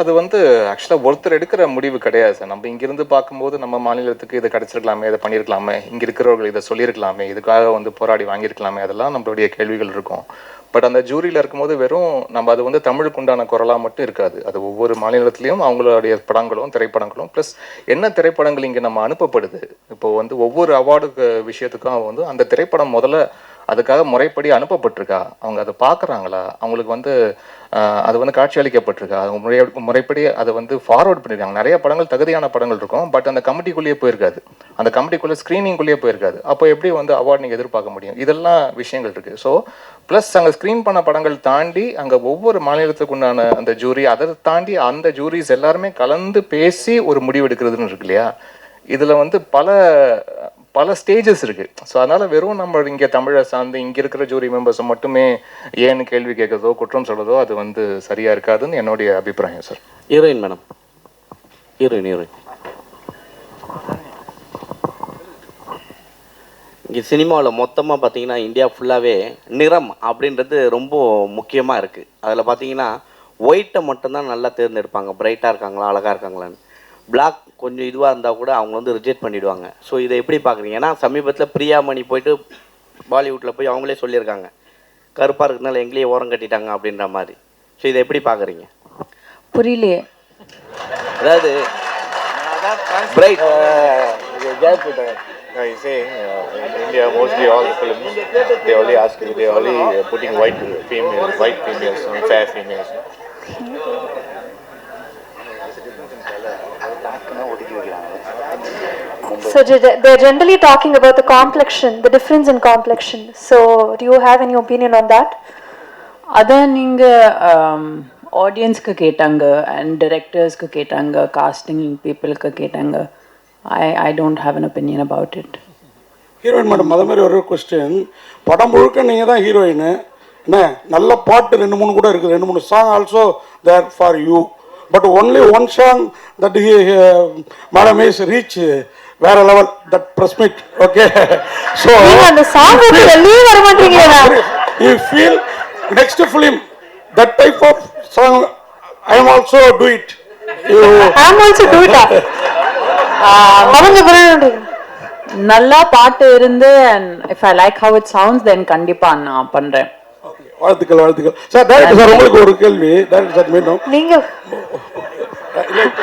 அது வந்து ஆக்சுவலாக ஒருத்தர் எடுக்கிற முடிவு கிடையாது சார். நம்ம இங்கிருந்து பார்க்கும்போது நம்ம மாநிலத்துக்கு இதை கிடச்சிருக்கலாமே, இதை பண்ணியிருக்கலாமே, இங்கே இருக்கிறவர்கள் இதை சொல்லியிருக்கலாமே, இதுக்காக வந்து போராடி வாங்கியிருக்கலாமே, அதெல்லாம் நம்மளுடைய கேள்விகள் இருக்கும். பட் அந்த ஜூரியில் இருக்கும்போது வெறும் நம்ம அது வந்து தமிழுக்கு உண்டான குரலாக மட்டும் இருக்காது. அது ஒவ்வொரு மாநிலத்திலையும் அவங்களுடைய படங்களும் திரைப்படங்களும் ப்ளஸ் என்ன திரைப்படங்கள் இங்கே நம்ம அனுப்பப்படுது. இப்போது வந்து ஒவ்வொரு அவார்டு விஷயத்துக்கும் வந்து அந்த திரைப்படம் முதல்ல அதுக்காக முறைப்படி அனுப்பப்பட்டிருக்கா, அவங்க அதை பார்க்குறாங்களா, அவங்களுக்கு வந்து அது வந்து காட்சி அளிக்கப்பட்டிருக்கா, அவங்க முறைப்படி அதை வந்து ஃபார்வர்ட் பண்ணியிருக்காங்க. நிறைய படங்கள் தகுதியான படங்கள் இருக்கும், பட் அந்த கமிட்டிக்குள்ளேயே போயிருக்காது, அந்த கமிட்டிக்குள்ளே ஸ்க்ரீனிங்குள்ளேயே போயிருக்காது. அப்போ எப்படி வந்து அவார்டு நீங்கள் எதிர்பார்க்க முடியும்? இதெல்லாம் விஷயங்கள் இருக்குது. ஸோ ப்ளஸ் அங்கே ஸ்க்ரீன் பண்ண படங்கள் தாண்டி அங்கே ஒவ்வொரு மாநிலத்துக்கு உண்டான அந்த ஜூரி, அதை தாண்டி அந்த ஜூரிஸ் எல்லாருமே கலந்து பேசி ஒரு முடிவு எடுக்கிறதுன்னு இருக்கு இல்லையா? இதில் வந்து பல ஸ்டேஜஸ் இருக்குது. ஸோ அதனால் வெறும் நம்ம இங்கே தமிழை சார்ந்து இங்கே இருக்கிற ஜூரி மெம்பர்ஸை மட்டுமே ஏன்னு கேள்வி கேட்குறதோ குற்றம் சொல்கிறதோ அது வந்து சரியாக இருக்காதுன்னு என்னுடைய அபிப்பிராயம் சார். ஹீரோயின் மேடம், ஹீரோயின் இங்கே சினிமாவில் மொத்தமாக பார்த்தீங்கன்னா இந்தியா ஃபுல்லாகவே நிறம் அப்படின்றது ரொம்ப முக்கியமாக இருக்குது. அதில் பார்த்தீங்கன்னா ஒயிட்டை மட்டும்தான் நல்லா தேர்ந்தெடுப்பாங்க, பிரைட்டாக இருக்காங்களா அழகாக இருக்காங்களான்னு. பிளாக் கொஞ்சம் இதுவாக இருந்தால் கூட அவங்க வந்து ரிஜெக்ட் பண்ணிவிடுவாங்க. ஸோ இதை எப்படி பார்க்குறீங்க? ஏன்னா சமீபத்தில் பிரியாமணி போயிட்டு பாலிவுட்டில் போய் அவங்களே சொல்லியிருக்காங்க, கருப்பாக இருக்கிறதுனால எங்களையே ஓரம் கட்டிட்டாங்க அப்படின்ற மாதிரி. ஸோ இதை எப்படி பார்க்குறீங்க? புரியலையே. அதாவது bright You say in India mostly all the films they only ask you, they only putting white females, fair females. So they're generally talking about the complexion, the difference in complexion. So do you have any opinion on that? அதான் நீங்கள் ஆடியன்ஸ்க்கு கேட்டாங்க and டிரெக்டர்ஸ்க்கு கேட்டாங்க, costing பீப்புளுக்கு கேட்டாங்க. I don't have an opinion about it. Heroine madam, அதே மாதிரி ஒரு கொஸ்டின். படம் முழுக்க நீங்கள் தான் ஹீரோயின் என்ன, நல்ல பாட்டு 2-3 கூட இருக்குது, 2-3 song also there for you. But only one song that madam is reach வேற level, that press meet. Okay, so அந்த சாங் வெளியே வர மாட்டீங்களா? You feel next film that type of song I am also do it. I am also do it. நல்லா பாட்டு இருந்து if I like how it sounds then கண்டிப்பா நான் பண்றேன். வாழ்த்துக்கள் வாழ்த்துக்கள் சார். டைரக்டர் சார், உங்களுக்கு ஒரு கேள்வி. டைரக்டர் சார், மீண்டும் நீங்க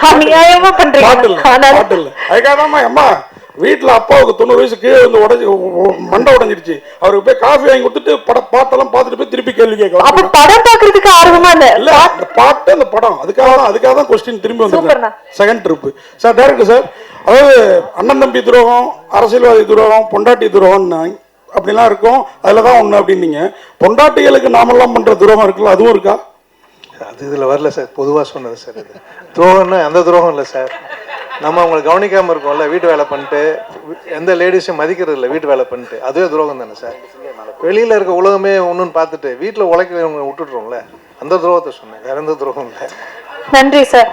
அநியாயமா பண்றீங்க. பாட்டு இல்லை அதுக்காக அம்மா வீட்டில் அப்பாவுக்கு 90 வயசு கீழே வந்து உடஞ்சி மண்டை உடஞ்சிருச்சு. அவருக்கு போய் காஃபி வாங்கி கொடுத்துட்டு பாட்டெல்லாம் பார்த்துட்டு போய் திருப்பி கேள்வி கேட்கலாம். அப்ப படம் பார்க்கறதுக்கு ஆர்வமா இல்ல, அந்த பாட்டு அந்த படம் அதுக்காக தான் கொஸ்டின் திரும்பி வந்து second trip. Sir director sir, அதாவது அண்ணன் தம்பி துரோகம், அரசியல்வாதி துரோகம், பொண்டாட்டி துரோகம் அப்படிலாம் இருக்கும், அதில் தான் ஒன்று அப்படின்னீங்க. பொண்டாட்டிகளுக்கு நாமெல்லாம் பண்ணுற துரோகம் இருக்குல்ல, அதுவும் இருக்கா? அது இதில் வரல சார், பொதுவாக சொன்னது சார். இது துரோகம்னா அந்த துரோகம் இல்லை சார். நம்ம அவங்களை கவனிக்காமல் இருக்கோம்ல, வீட்டு வேலை பண்ணிட்டு எந்த லேடிஸும் மதிக்கிறது இல்லை, வீட்டு வேலை பண்ணிட்டு, அதுவே துரோகம் தானே சார். வெளியில் இருக்க உலகமே ஒன்றுன்னு பார்த்துட்டு வீட்டில் உழைக்கிறவங்க விட்டுடுறோம்ல, அந்த துரோகத்தை சொன்னேன், வேற எந்த துரோகம் இல்லை. நன்றி சார்.